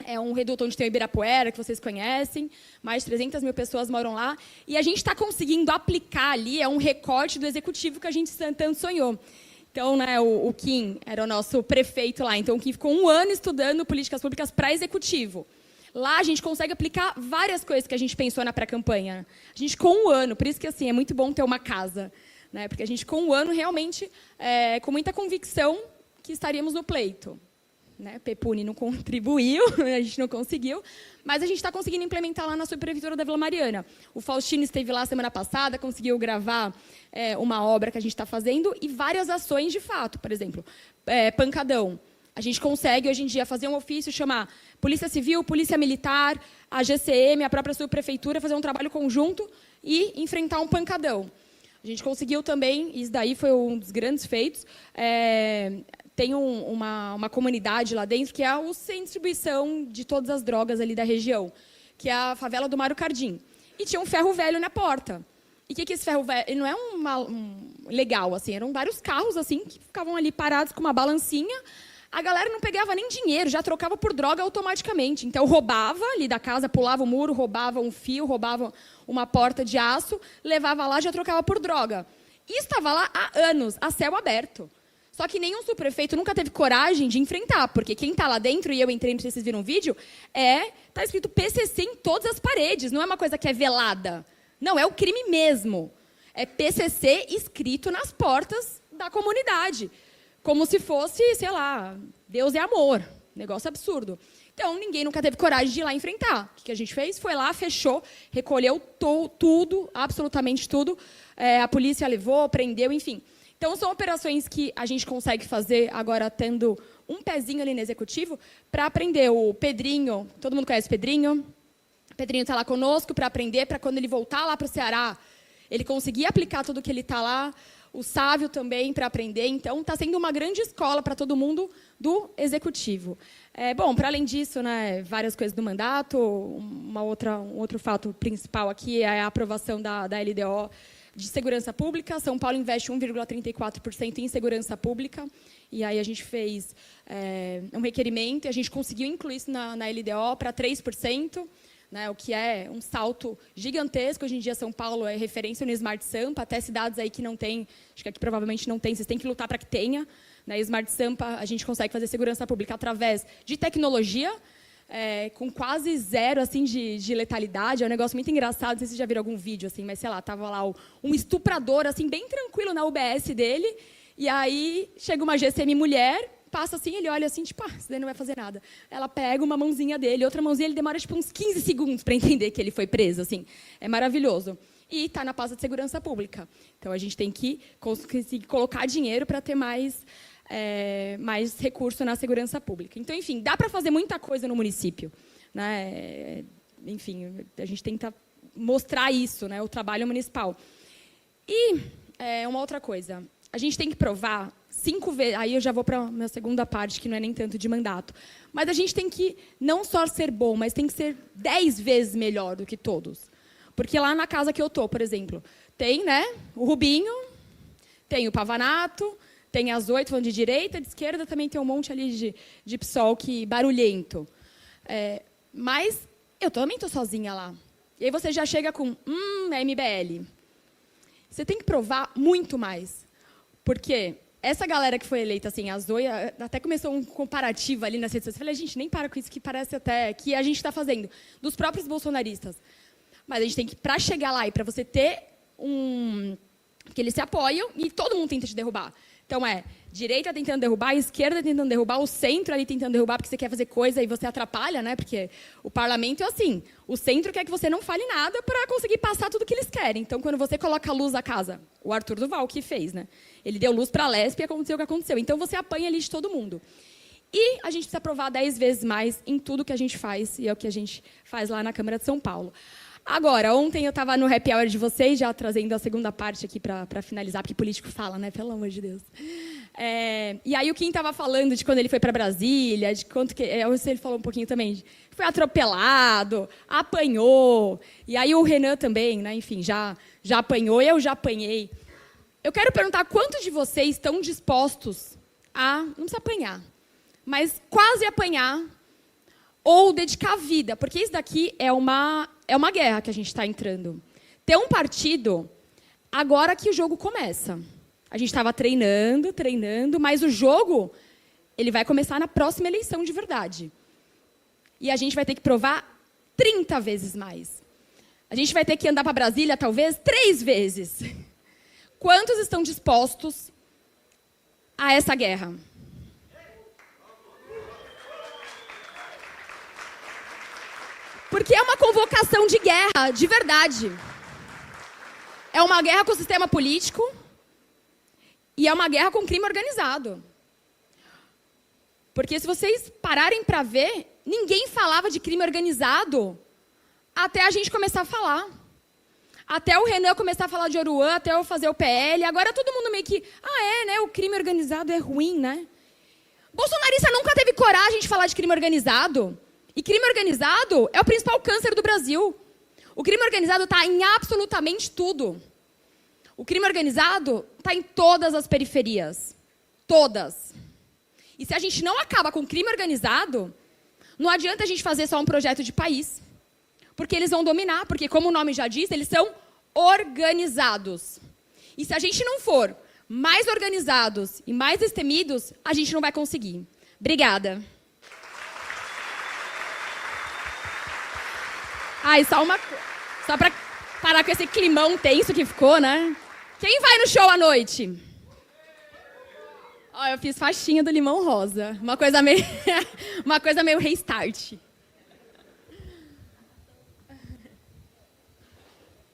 é um reduto onde tem o Ibirapuera, que vocês conhecem, mais de 300 mil pessoas moram lá, e a gente está conseguindo aplicar ali, um recorte do executivo que a gente tanto sonhou. Então, né, o Kim era o nosso prefeito lá. Então, o Kim ficou 1 ano estudando políticas públicas para executivo. Lá a gente consegue aplicar várias coisas que a gente pensou na pré-campanha. A gente, com um ano, por isso que assim, é muito bom ter uma casa, né? Porque a gente, com um ano, realmente, com muita convicção, que estaríamos no pleito. Né? Pepuni não contribuiu, a gente não conseguiu, mas a gente está conseguindo implementar lá na subprefeitura da Vila Mariana. O Faustino esteve lá semana passada, conseguiu gravar uma obra que a gente está fazendo e várias ações de fato. Por exemplo, pancadão. A gente consegue, hoje em dia, fazer um ofício, chamar Polícia Civil, Polícia Militar, a GCM, a própria subprefeitura, fazer um trabalho conjunto e enfrentar um pancadão. A gente conseguiu também, isso daí foi um dos grandes feitos, tem uma comunidade lá dentro que é o centro de distribuição de todas as drogas ali da região, que é a favela do Mário Cardim. E tinha um ferro velho na porta. E o que esse ferro velho... Ele não é legal, assim, eram vários carros assim, que ficavam ali parados com uma balancinha. A galera não pegava nem dinheiro, já trocava por droga automaticamente. Então, roubava ali da casa, pulava o muro, roubava um fio, roubava uma porta de aço, levava lá, já trocava por droga. E estava lá há anos, a céu aberto. Só que nenhum subprefeito nunca teve coragem de enfrentar, porque quem está lá dentro, e eu entrei, não sei se vocês viram o vídeo, está escrito PCC em todas as paredes, não é uma coisa que é velada. Não, é o crime mesmo. É PCC escrito nas portas da comunidade. Como se fosse, sei lá, Deus é amor. Negócio absurdo. Então, ninguém nunca teve coragem de ir lá enfrentar. O que a gente fez? Foi lá, fechou, recolheu tudo, absolutamente tudo. A polícia levou, prendeu, enfim. Então, são operações que a gente consegue fazer agora tendo um pezinho ali no executivo para aprender. O Pedrinho, todo mundo conhece o Pedrinho? O Pedrinho está lá conosco para aprender, para quando ele voltar lá para o Ceará, ele conseguir aplicar tudo que ele está lá. O Sávio também para aprender. Então, está sendo uma grande escola para todo mundo do executivo. Bom, para além disso, né, várias coisas do mandato. Um outro fato principal aqui é a aprovação da LDO de segurança pública. São Paulo investe 1,34% em segurança pública. E aí a gente fez um requerimento e a gente conseguiu incluir isso na LDO para 3%. Né, o que é um salto gigantesco. Hoje em dia, São Paulo é referência no Smart Sampa, até cidades aí que não tem, acho que aqui provavelmente não tem, vocês têm que lutar para que tenha. Né, Smart Sampa, a gente consegue fazer segurança pública através de tecnologia, com quase zero assim, de letalidade. É um negócio muito engraçado, não sei se vocês já viram algum vídeo, assim, mas sei lá, estava lá um estuprador assim, bem tranquilo na UBS dele, e aí chega uma GCM mulher, passa assim, ele olha assim, tipo, isso daí não vai fazer nada. Ela pega uma mãozinha dele, outra mãozinha, ele demora tipo, uns 15 segundos para entender que ele foi preso. Assim. É maravilhoso. E está na pasta de segurança pública. Então, a gente tem que conseguir colocar dinheiro para ter mais recurso na segurança pública. Então, enfim, dá para fazer muita coisa no município. Né? Enfim, a gente tenta mostrar isso, né? O trabalho municipal. E uma outra coisa, a gente tem que provar 5 vezes, aí eu já vou para a minha segunda parte, que não é nem tanto de mandato. Mas a gente tem que não só ser bom, mas tem que ser 10 vezes melhor do que todos. Porque lá na casa que eu estou, por exemplo, tem, né, o Rubinho, tem o Pavanato, tem as 8 falando de direita, de esquerda também tem um monte ali de PSOL que barulhento. Mas eu também estou sozinha lá. E aí você já chega com, é MBL. Você tem que provar muito mais. Porque essa galera que foi eleita, assim, a Zoia, até começou um comparativo ali nas redes sociais. Eu falei, gente, nem para com isso, que parece até que a gente está fazendo, dos próprios bolsonaristas. Mas a gente tem que, para chegar lá e para você ter que eles se apoiam e todo mundo tenta te derrubar. Então, direita tentando derrubar, esquerda tentando derrubar, o centro ali tentando derrubar porque você quer fazer coisa e você atrapalha, né? Porque o parlamento é assim, o centro quer que você não fale nada para conseguir passar tudo que eles querem. Então, quando você coloca a luz à casa, o Arthur Duval que fez, né? Ele deu luz para a Lespe e aconteceu o que aconteceu. Então, você apanha ali de todo mundo. E a gente precisa provar 10 vezes mais em tudo que a gente faz, e é o que a gente faz lá na Câmara de São Paulo. Agora, ontem eu estava no happy hour de vocês, já trazendo a segunda parte aqui para finalizar, porque político fala, né? Pelo amor de Deus. E aí o Kim estava falando de quando ele foi para Brasília, de quanto que... ele falou um pouquinho também. Foi atropelado, apanhou. E aí o Renan também, né? Enfim, já apanhou, eu já apanhei. Eu quero perguntar quantos de vocês estão dispostos a, não precisa apanhar, mas quase apanhar, ou dedicar a vida, porque isso daqui é uma guerra que a gente está entrando. Ter um partido, agora que o jogo começa. A gente estava treinando, mas o jogo ele vai começar na próxima eleição de verdade. E a gente vai ter que provar 30 vezes mais. A gente vai ter que andar para Brasília, talvez, 3 vezes. Quantos estão dispostos a essa guerra? Porque é uma convocação de guerra, de verdade. É uma guerra com o sistema político e é uma guerra com o crime organizado. Porque se vocês pararem para ver, ninguém falava de crime organizado até a gente começar a falar. Até o Renan começar a falar de Oruan, até eu fazer o PL. Agora todo mundo meio que, né? O crime organizado é ruim, né? Bolsonarista nunca teve coragem de falar de crime organizado. E crime organizado é o principal câncer do Brasil. O crime organizado está em absolutamente tudo. O crime organizado está em todas as periferias. Todas. E se a gente não acaba com o crime organizado, não adianta a gente fazer só um projeto de país. Porque eles vão dominar, porque como o nome já diz, eles são organizados. E se a gente não for mais organizados e mais destemidos, a gente não vai conseguir. Obrigada. E só para parar com esse climão tenso que ficou, né? Quem vai no show à noite? Eu fiz faixinha do Limão Rosa. Uma coisa meio restart.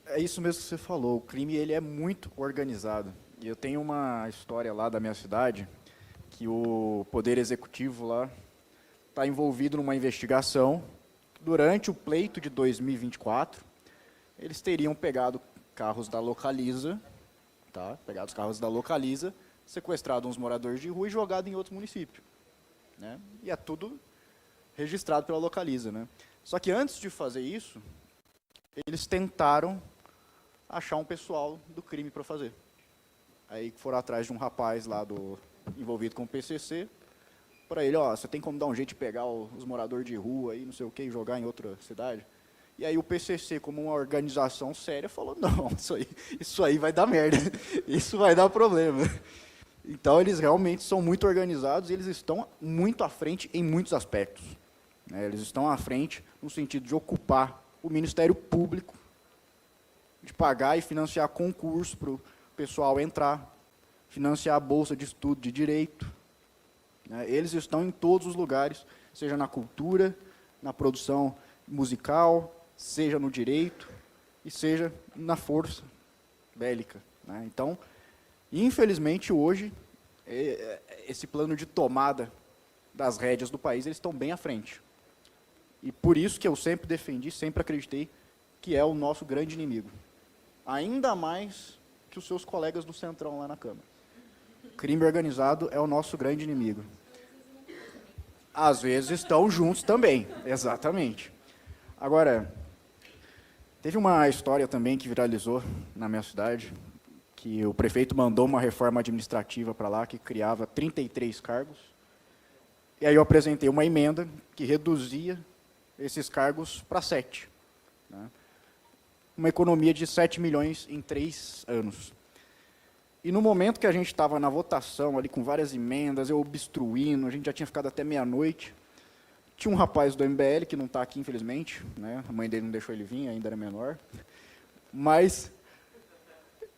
É isso mesmo que você falou. O crime ele é muito organizado. E eu tenho uma história lá da minha cidade que o Poder Executivo lá está envolvido numa investigação. Durante o pleito de 2024, eles teriam pegado carros da Localiza, pegado os carros da Localiza, sequestrado uns moradores de rua e jogado em outro município, né? E é tudo registrado pela Localiza, né? Só que antes de fazer isso, eles tentaram achar um pessoal do crime para fazer. Aí foram atrás de um rapaz lá envolvido com o PCC, para ele, você tem como dar um jeito de pegar os moradores de rua e não sei o que, e jogar em outra cidade? E aí o PCC, como uma organização séria, falou, não, isso aí vai dar merda, isso vai dar problema. Então, eles realmente são muito organizados e eles estão muito à frente em muitos aspectos, né? Eles estão à frente no sentido de ocupar o Ministério Público, de pagar e financiar concurso para o pessoal entrar, financiar a bolsa de estudo de direito. Eles estão em todos os lugares, seja na cultura, na produção musical, seja no direito e seja na força bélica, né? Então, infelizmente, hoje, esse plano de tomada das rédeas do país, eles estão bem à frente. E por isso que eu sempre defendi, sempre acreditei que é o nosso grande inimigo. Ainda mais que os seus colegas do Centrão lá na Câmara. Crime organizado é o nosso grande inimigo. Às vezes estão juntos também, exatamente. Agora, teve uma história também que viralizou na minha cidade, que o prefeito mandou uma reforma administrativa para lá, que criava 33 cargos, e aí eu apresentei uma emenda que reduzia esses cargos para 7. Né? Uma economia de 7 milhões em 3 anos. E no momento que a gente estava na votação, ali com várias emendas, eu obstruindo, a gente já tinha ficado até meia-noite, tinha um rapaz do MBL, que não está aqui, infelizmente, né? A mãe dele não deixou ele vir, ainda era menor, mas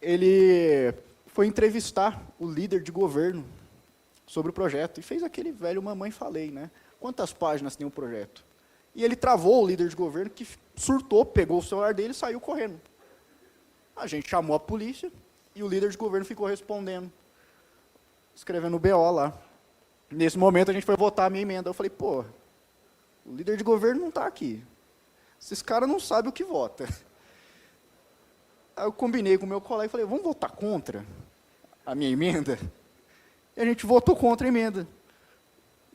ele foi entrevistar o líder de governo sobre o projeto, e fez aquele velho mamãe falei, né? Quantas páginas tem o projeto? E ele travou o líder de governo, que surtou, pegou o celular dele e saiu correndo. A gente chamou a polícia, e o líder de governo ficou respondendo, escrevendo o BO lá. Nesse momento, a gente foi votar a minha emenda. Eu falei, o líder de governo não está aqui. Esses caras não sabem o que vota. Aí eu combinei com o meu colega e falei, vamos votar contra a minha emenda? E a gente votou contra a emenda.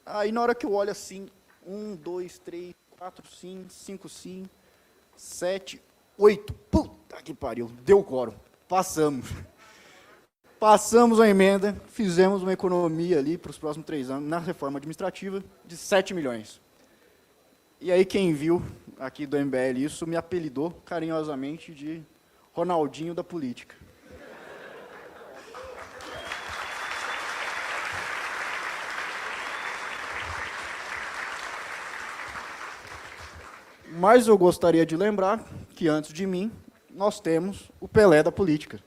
Aí, na hora que eu olho assim, 1, 2, 3, 4, 5 sim, 7, 8. Puta que pariu, deu quórum. Passamos a emenda, fizemos uma economia ali para os próximos 3 anos, na reforma administrativa, de 7 milhões. E aí quem viu aqui do MBL isso, me apelidou carinhosamente de Ronaldinho da política. Mas eu gostaria de lembrar que antes de mim, nós temos o Pelé da política.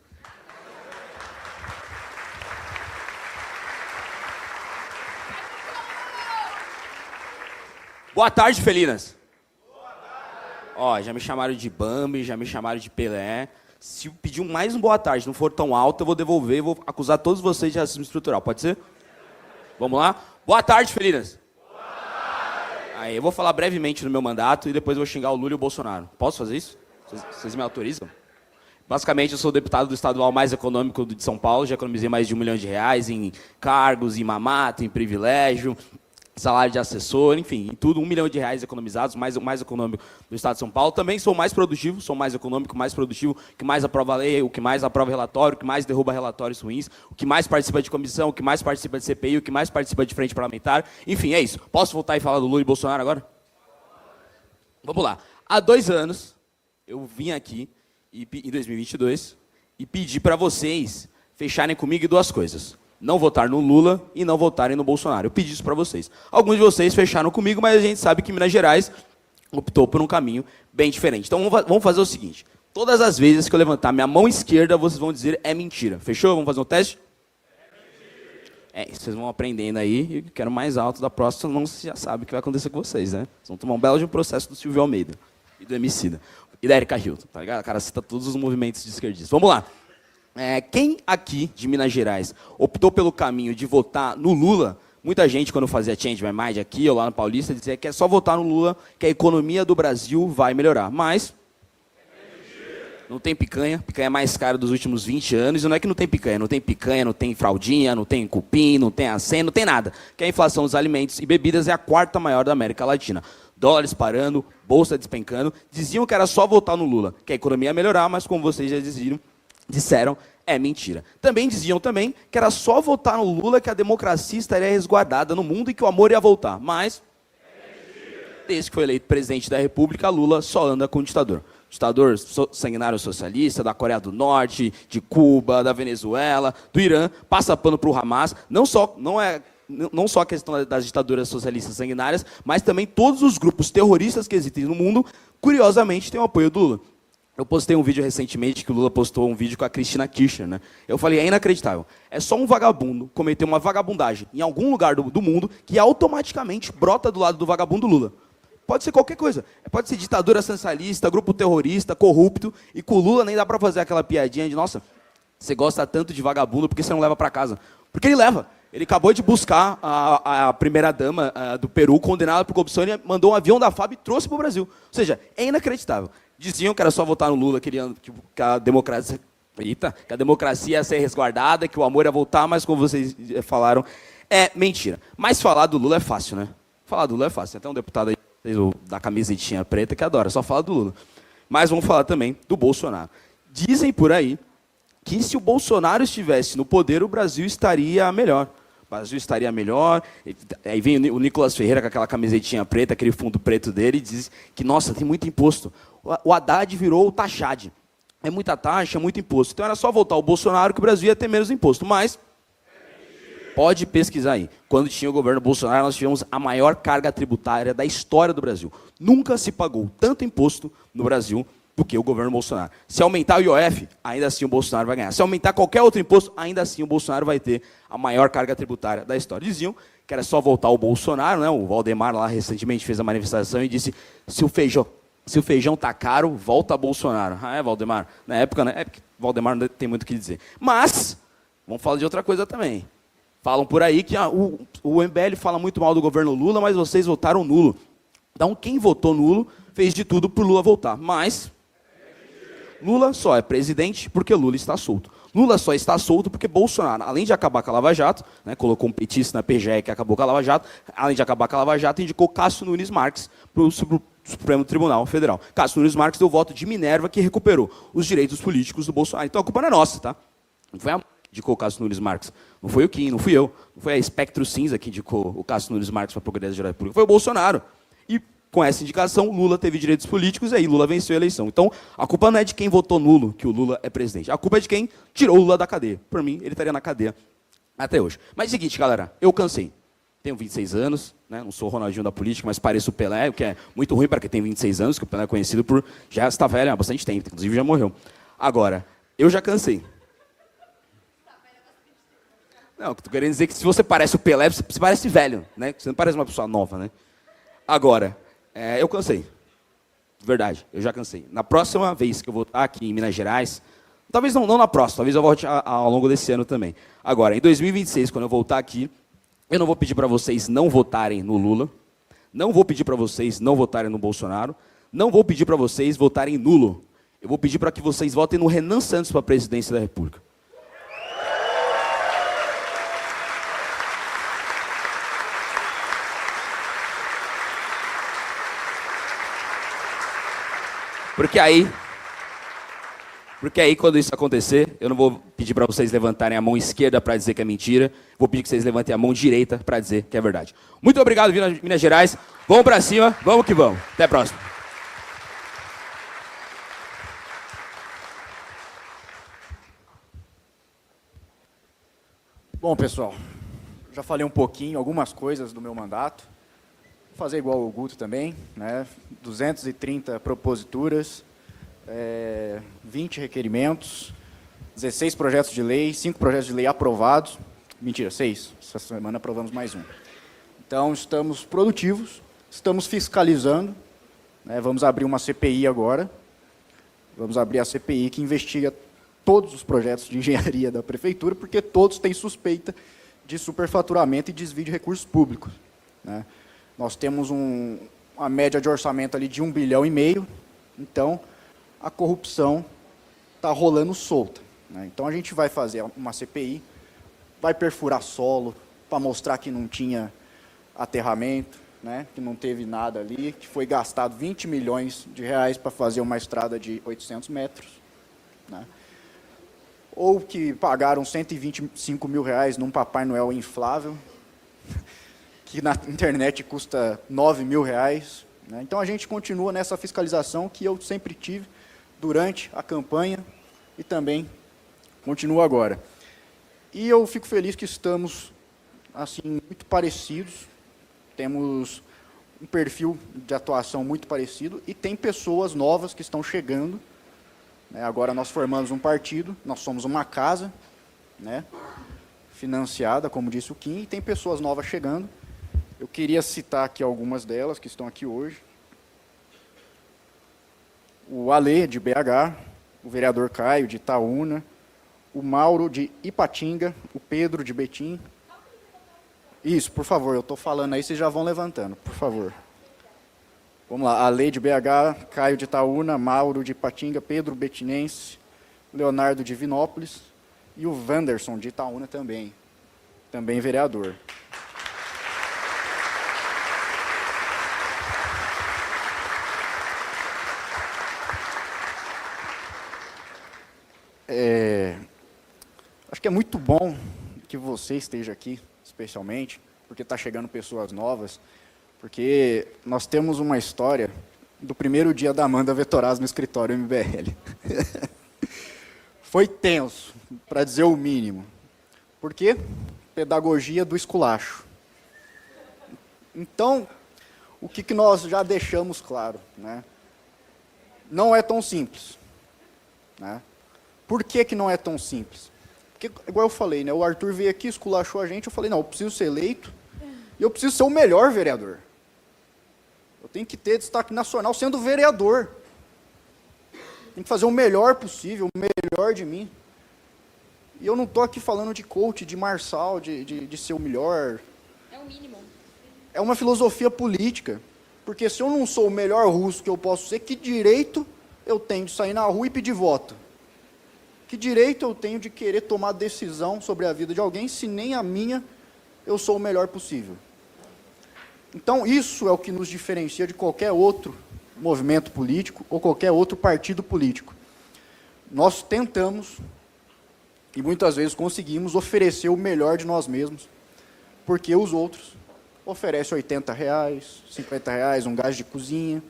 Boa tarde, felinas. Boa tarde. Ó, já me chamaram de Bambi, já me chamaram de Pelé. Se pedir mais um boa tarde, não for tão alto, eu vou devolver e vou acusar todos vocês de racismo estrutural. Pode ser? Vamos lá? Boa tarde, felinas. Boa tarde. Aí, eu vou falar brevemente do meu mandato e depois eu vou xingar o Lula e o Bolsonaro. Posso fazer isso? Vocês me autorizam? Basicamente, eu sou o deputado do estadual mais econômico de São Paulo. Já economizei mais de R$1 milhão em cargos, em mamata, em privilégio, salário de assessor, enfim, em tudo, R$1 milhão economizados, mais econômico do estado de São Paulo. Também sou mais produtivo, sou mais econômico, mais produtivo, o que mais aprova lei, o que mais aprova relatório, o que mais derruba relatórios ruins, o que mais participa de comissão, o que mais participa de CPI, o que mais participa de frente parlamentar. Enfim, é isso. Posso voltar e falar do Lula e Bolsonaro agora? Vamos lá. Há 2 anos, eu vim aqui, em 2022, e pedi para vocês fecharem comigo em 2 coisas. Não votar no Lula e não votarem no Bolsonaro. Eu pedi isso para vocês. Alguns de vocês fecharam comigo, mas a gente sabe que Minas Gerais optou por um caminho bem diferente. Então vamos fazer o seguinte. Todas as vezes que eu levantar minha mão esquerda, vocês vão dizer é mentira. Fechou? Vamos fazer um teste? É, vocês vão aprendendo aí. Eu quero mais alto da próxima, senão você já sabe o que vai acontecer com vocês, né? Vocês vão tomar um belo de um processo do Silvio Almeida e do Emicida. E da Erika Hilton, tá ligado? O cara cita todos os movimentos de esquerdistas. Vamos lá. Quem aqui de Minas Gerais optou pelo caminho de votar no Lula, muita gente, quando fazia Change My Mind aqui ou lá no Paulista, dizia que é só votar no Lula que a economia do Brasil vai melhorar. Mas não tem picanha, picanha é mais cara dos últimos 20 anos, e não é que não tem picanha, não tem fraldinha, não tem cupim, não tem acém, não tem nada. Que a inflação dos alimentos e bebidas é a 4ª maior da América Latina. Dólares parando, bolsa despencando. Diziam que era só votar no Lula, que a economia ia melhorar, mas como vocês já disseram, é mentira. Também diziam que era só votar no Lula que a democracia estaria resguardada no mundo e que o amor ia voltar. Mas, desde que foi eleito presidente da República, Lula só anda com o ditador. Ditador sanguinário socialista, da Coreia do Norte, de Cuba, da Venezuela, do Irã, passa pano para o Hamas. Não só a questão das ditaduras socialistas sanguinárias, mas também todos os grupos terroristas que existem no mundo, curiosamente, têm o apoio do Lula. Eu postei um vídeo recentemente que o Lula postou um vídeo com a Cristina Kirchner, né? Eu falei, é inacreditável. É só um vagabundo cometer uma vagabundagem em algum lugar do mundo que automaticamente brota do lado do vagabundo Lula. Pode ser qualquer coisa. Pode ser ditadura socialista, grupo terrorista, corrupto, e com o Lula nem dá pra fazer aquela piadinha de, nossa, você gosta tanto de vagabundo, por que você não leva pra casa? Porque ele leva. Ele acabou de buscar a primeira-dama do Peru, condenada por corrupção, e mandou um avião da FAB e trouxe pro Brasil. Ou seja, é inacreditável. Diziam que era só votar no Lula, queriam que a democracia ia ser resguardada, que o amor ia voltar, mas como vocês falaram, é mentira. Mas falar do Lula é fácil, né? Falar do Lula é fácil. Tem até um deputado aí da camisetinha preta que adora, só fala do Lula. Mas vamos falar também do Bolsonaro. Dizem por aí que se o Bolsonaro estivesse no poder, o Brasil estaria melhor. O Brasil estaria melhor. Aí vem o Nicolas Ferreira com aquela camisetinha preta, aquele fundo preto dele, e diz que, nossa, tem muito imposto. O Haddad virou o taxade. É muita taxa, muito imposto. Então era só voltar o Bolsonaro que o Brasil ia ter menos imposto. Mas, pode pesquisar aí. Quando tinha o governo Bolsonaro, nós tivemos a maior carga tributária da história do Brasil. Nunca se pagou tanto imposto no Brasil do que o governo Bolsonaro. Se aumentar o IOF, ainda assim o Bolsonaro vai ganhar. Se aumentar qualquer outro imposto, ainda assim o Bolsonaro vai ter a maior carga tributária da história. Diziam que era só voltar o Bolsonaro, né? O Valdemar lá recentemente fez a manifestação e disse, se o feijão tá caro, volta Bolsonaro. Ah, é, Valdemar? Na época, né? É porque Valdemar não tem muito o que dizer. Mas, vamos falar de outra coisa também. Falam por aí que o MBL fala muito mal do governo Lula, mas vocês votaram nulo. Então, quem votou nulo fez de tudo para o Lula voltar. Mas Lula só é presidente porque Lula está solto. Lula só está solto porque Bolsonaro, além de acabar com a Lava Jato, né, colocou um petista na PGE que acabou com a Lava Jato, além de acabar com a Lava Jato, indicou Cássio Nunes Marques para o Supremo Tribunal Federal. Cássio Nunes Marques deu o voto de Minerva que recuperou os direitos políticos do Bolsonaro. Então a culpa não é nossa, tá? Não foi a que indicou o Cássio Nunes Marques. Não foi o Kim, não fui eu. Não foi a Espectro Cinza que indicou o Cássio Nunes Marques para a Procuradoria-Geral da República. Foi o Bolsonaro. E com essa indicação, Lula teve direitos políticos e aí Lula venceu a eleição. Então, a culpa não é de quem votou nulo que o Lula é presidente. A culpa é de quem tirou o Lula da cadeia. Por mim, ele estaria na cadeia até hoje. Mas é o seguinte, galera, eu cansei. tenho 26 anos, né? Não sou o Ronaldinho da política, mas pareço o Pelé, o que é muito ruim para quem tem 26 anos, que o Pelé é conhecido por já estar velho há bastante tempo, inclusive já morreu. Agora, eu já cansei. Não, estou querendo dizer que se você parece o Pelé, você parece velho, né? Você não parece uma pessoa nova, né? Agora, eu cansei. Verdade, eu já cansei. Na próxima vez que eu vou estar aqui em Minas Gerais, talvez não na próxima, talvez eu volte ao longo desse ano também. Agora, em 2026, quando eu voltar aqui, eu não vou pedir para vocês não votarem no Lula, não vou pedir para vocês não votarem no Bolsonaro, não vou pedir para vocês votarem nulo. Eu vou pedir para que vocês votem no Renan Santos para a presidência da República. Porque aí, quando isso acontecer, eu não vou pedir para vocês levantarem a mão esquerda para dizer que é mentira, vou pedir que vocês levantem a mão direita para dizer que é verdade. Muito obrigado, Minas Gerais. Vamos para cima, vamos que vamos. Até a próxima. Bom, pessoal, já falei um pouquinho, algumas coisas do meu mandato. Vou fazer igual o Guto também, né? 230 proposituras, 20 requerimentos, 16 projetos de lei, 5 projetos de lei aprovados. Mentira, 6. Essa semana aprovamos mais um. Então, estamos produtivos, estamos fiscalizando, né? Vamos abrir uma CPI agora. Vamos abrir a CPI que investiga todos os projetos de engenharia da Prefeitura, porque todos têm suspeita de superfaturamento e desvio de recursos públicos, né? Nós temos uma média de orçamento ali de 1,5 bilhão, então a corrupção está rolando solta, né? Então a gente vai fazer uma CPI, vai perfurar solo para mostrar que não tinha aterramento, né? Que não teve nada ali, que foi gastado 20 milhões de reais para fazer uma estrada de 800 metros, né? Ou que pagaram 125 mil reais num Papai Noel inflável, que na internet custa 9 mil reais, né? Então a gente continua nessa fiscalização que eu sempre tive durante a campanha e também continuo agora. E eu fico feliz que estamos assim muito parecidos, temos um perfil de atuação muito parecido e tem pessoas novas que estão chegando, né? Agora nós formamos um partido, nós somos uma casa, né? Financiada, como disse o Kim, e tem pessoas novas chegando. Eu queria citar aqui algumas delas que estão aqui hoje. O Alê, de BH, o vereador Caio, de Itaúna, o Mauro, de Ipatinga, o Pedro, de Betim. Isso, por favor, eu estou falando aí, vocês já vão levantando, por favor. Vamos lá, Alê, de BH, Caio, de Itaúna, Mauro, de Ipatinga, Pedro, betinense, Leonardo, de Vinópolis, e o Wanderson, de Itaúna também vereador. Acho que é muito bom que você esteja aqui, especialmente, porque está chegando pessoas novas, porque nós temos uma história do primeiro dia da Amanda Vetoraz no escritório MBL. Foi tenso, para dizer o mínimo. Por quê? Pedagogia do esculacho. Então, o que nós já deixamos claro, né? Não é tão simples, né? Por que não é tão simples? Porque, igual eu falei, né, o Arthur veio aqui, esculachou a gente, eu falei, não, eu preciso ser eleito e eu preciso ser o melhor vereador. Eu tenho que ter destaque nacional sendo vereador. Tem que fazer o melhor possível, o melhor de mim. E eu não estou aqui falando de coach, de marçal, de ser o melhor. É o mínimo. É uma filosofia política. Porque se eu não sou o melhor russo que eu posso ser, que direito eu tenho de sair na rua e pedir voto? Que direito eu tenho de querer tomar decisão sobre a vida de alguém, se nem a minha eu sou o melhor possível? Então, isso é o que nos diferencia de qualquer outro movimento político ou qualquer outro partido político. Nós tentamos, e muitas vezes conseguimos, oferecer o melhor de nós mesmos, porque os outros oferecem R$80, R$50, um gás de cozinha,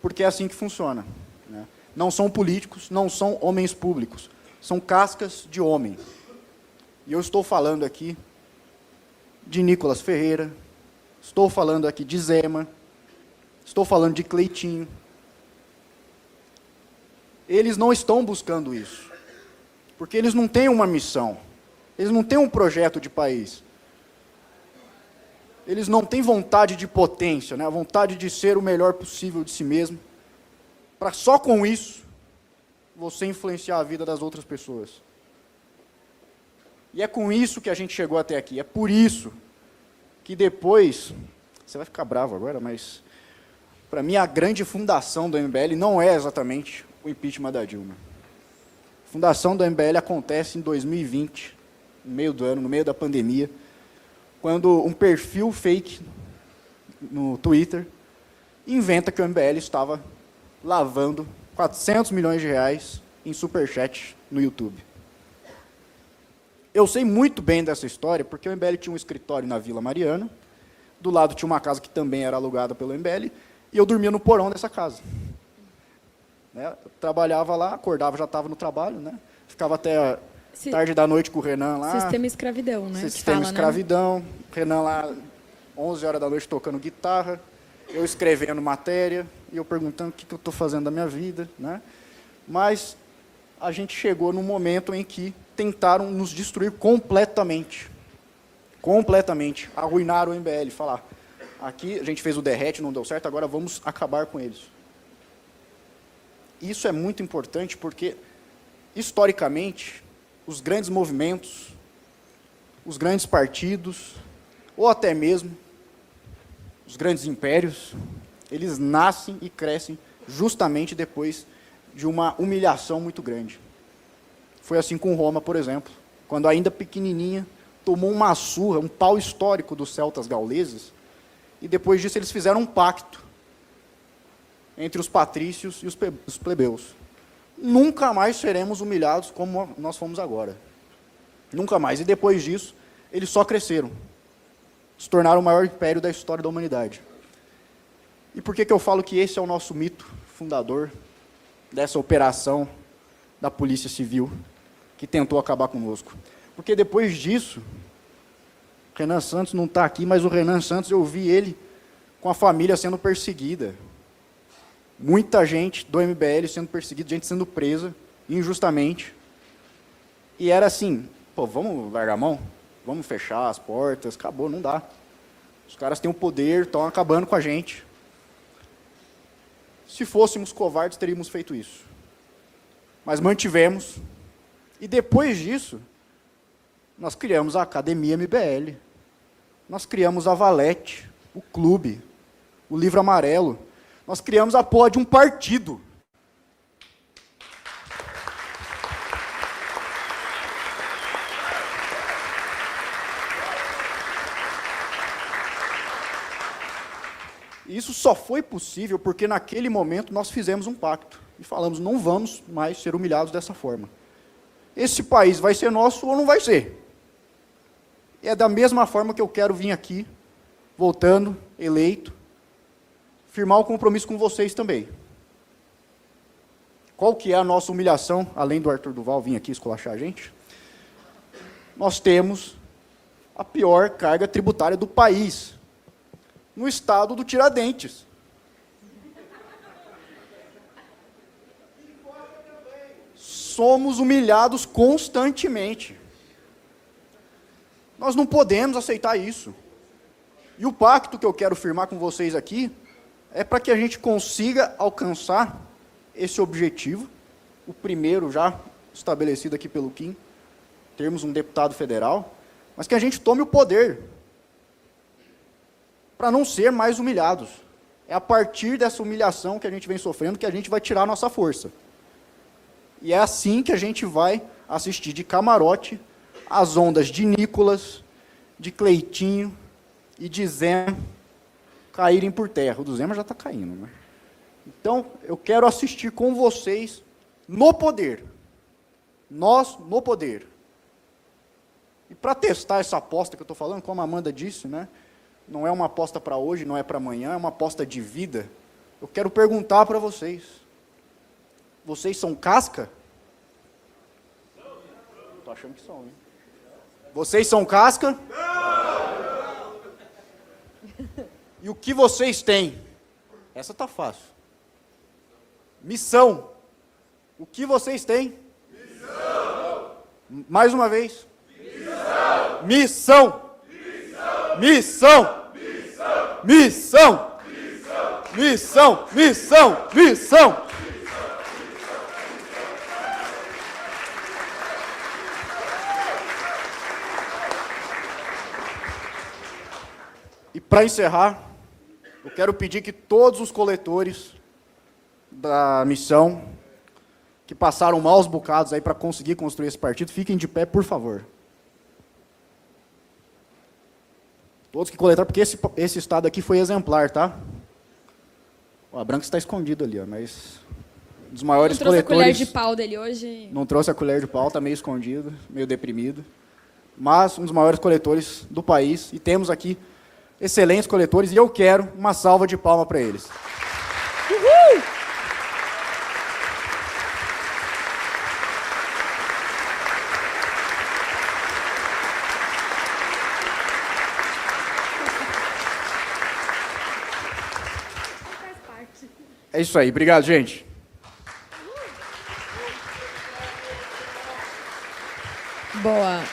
porque é assim que funciona, né? Não são políticos, não são homens públicos, são cascas de homem. E eu estou falando aqui de Nicolas Ferreira, estou falando aqui de Zema, estou falando de Cleitinho. Eles não estão buscando isso, porque eles não têm uma missão, eles não têm um projeto de país. Eles não têm vontade de potência, né? A vontade de ser o melhor possível de si mesmo, para só com isso você influenciar a vida das outras pessoas. E é com isso que a gente chegou até aqui. É por isso que depois, você vai ficar bravo agora, mas para mim a grande fundação do MBL não é exatamente o impeachment da Dilma. A fundação do MBL acontece em 2020, no meio do ano, no meio da pandemia, quando um perfil fake no Twitter inventa que o MBL estava lavando 400 milhões de reais em superchat no YouTube. Eu sei muito bem dessa história, porque o MBL tinha um escritório na Vila Mariana, do lado tinha uma casa que também era alugada pelo MBL, e eu dormia no porão dessa casa. Né? Eu trabalhava lá, acordava, já estava no trabalho, né? Ficava até tarde da noite com o Renan lá. Sistema escravidão, né? Sistema escravidão. Né? Renan lá, 11 horas da noite, tocando guitarra, eu escrevendo matéria, e eu perguntando o que eu estou fazendo da minha vida. Né? Mas a gente chegou num momento em que tentaram nos destruir completamente. Completamente. Arruinaram o MBL. Falar, aqui a gente fez o derrete, não deu certo, agora vamos acabar com eles. Isso é muito importante porque, historicamente, os grandes movimentos, os grandes partidos, ou até mesmo os grandes impérios, eles nascem e crescem justamente depois de uma humilhação muito grande. Foi assim com Roma, por exemplo, quando ainda pequenininha, tomou uma surra, um pau histórico dos celtas gauleses, e depois disso eles fizeram um pacto entre os patrícios e os plebeus. Nunca mais seremos humilhados como nós fomos agora. Nunca mais. E depois disso, eles só cresceram. Se tornaram o maior império da história da humanidade. E por que eu falo que esse é o nosso mito fundador dessa operação da Polícia Civil que tentou acabar conosco? Porque depois disso, Renan Santos não está aqui, mas o Renan Santos, eu vi ele com a família sendo perseguida. Muita gente do MBL sendo perseguida, gente sendo presa injustamente. E era assim, pô, vamos largar a mão? Vamos fechar as portas? Acabou, não dá. Os caras têm o poder, estão acabando com a gente. Se fôssemos covardes, teríamos feito isso. Mas mantivemos. E depois disso, nós criamos a Academia MBL. Nós criamos a Valete, o Clube, o Livro Amarelo. Nós criamos a porra de um partido. Isso só foi possível porque naquele momento nós fizemos um pacto e falamos, não vamos mais ser humilhados dessa forma. Esse país vai ser nosso ou não vai ser. E é da mesma forma que eu quero vir aqui, voltando, eleito, firmar o compromisso com vocês também. Qual que é a nossa humilhação, além do Arthur Duval vir aqui esculachar a gente? Nós temos a pior carga tributária do país, no estado do Tiradentes. Somos humilhados constantemente. Nós não podemos aceitar isso. E o pacto que eu quero firmar com vocês aqui é para que a gente consiga alcançar esse objetivo, o primeiro já estabelecido aqui pelo Kim, termos um deputado federal, mas que a gente tome o poder para não ser mais humilhados. É a partir dessa humilhação que a gente vem sofrendo que a gente vai tirar a nossa força. E é assim que a gente vai assistir de camarote as ondas de Nicolas, de Cleitinho e de Zema caírem por terra. O do Zema já está caindo, né? Então, eu quero assistir com vocês no poder. Nós no poder. E para testar essa aposta que eu estou falando, como a Amanda disse, né? Não é uma aposta para hoje, não é para amanhã, é uma aposta de vida. Eu quero perguntar para vocês. Vocês são casca? Estou achando que são, hein? Vocês são casca? Não! E o que vocês têm? Essa tá fácil. Missão. O que vocês têm? Missão. Mais uma vez. Missão. Missão. Missão. Missão. Missão. Missão. Missão. E para encerrar, eu quero pedir que todos os coletores da missão que passaram maus bocados aí para conseguir construir esse partido, fiquem de pé, por favor. Todos que coletaram, porque esse estado aqui foi exemplar, tá? Ó, a Branca está escondido ali, ó, mas um dos maiores Não trouxe coletores... a colher de pau dele hoje. Não trouxe a colher de pau, está meio escondido, meio deprimido. Mas um dos maiores coletores do país, e temos aqui excelentes coletores, e eu quero uma salva de palma para eles. Uhul! É isso aí, obrigado, gente. Boa.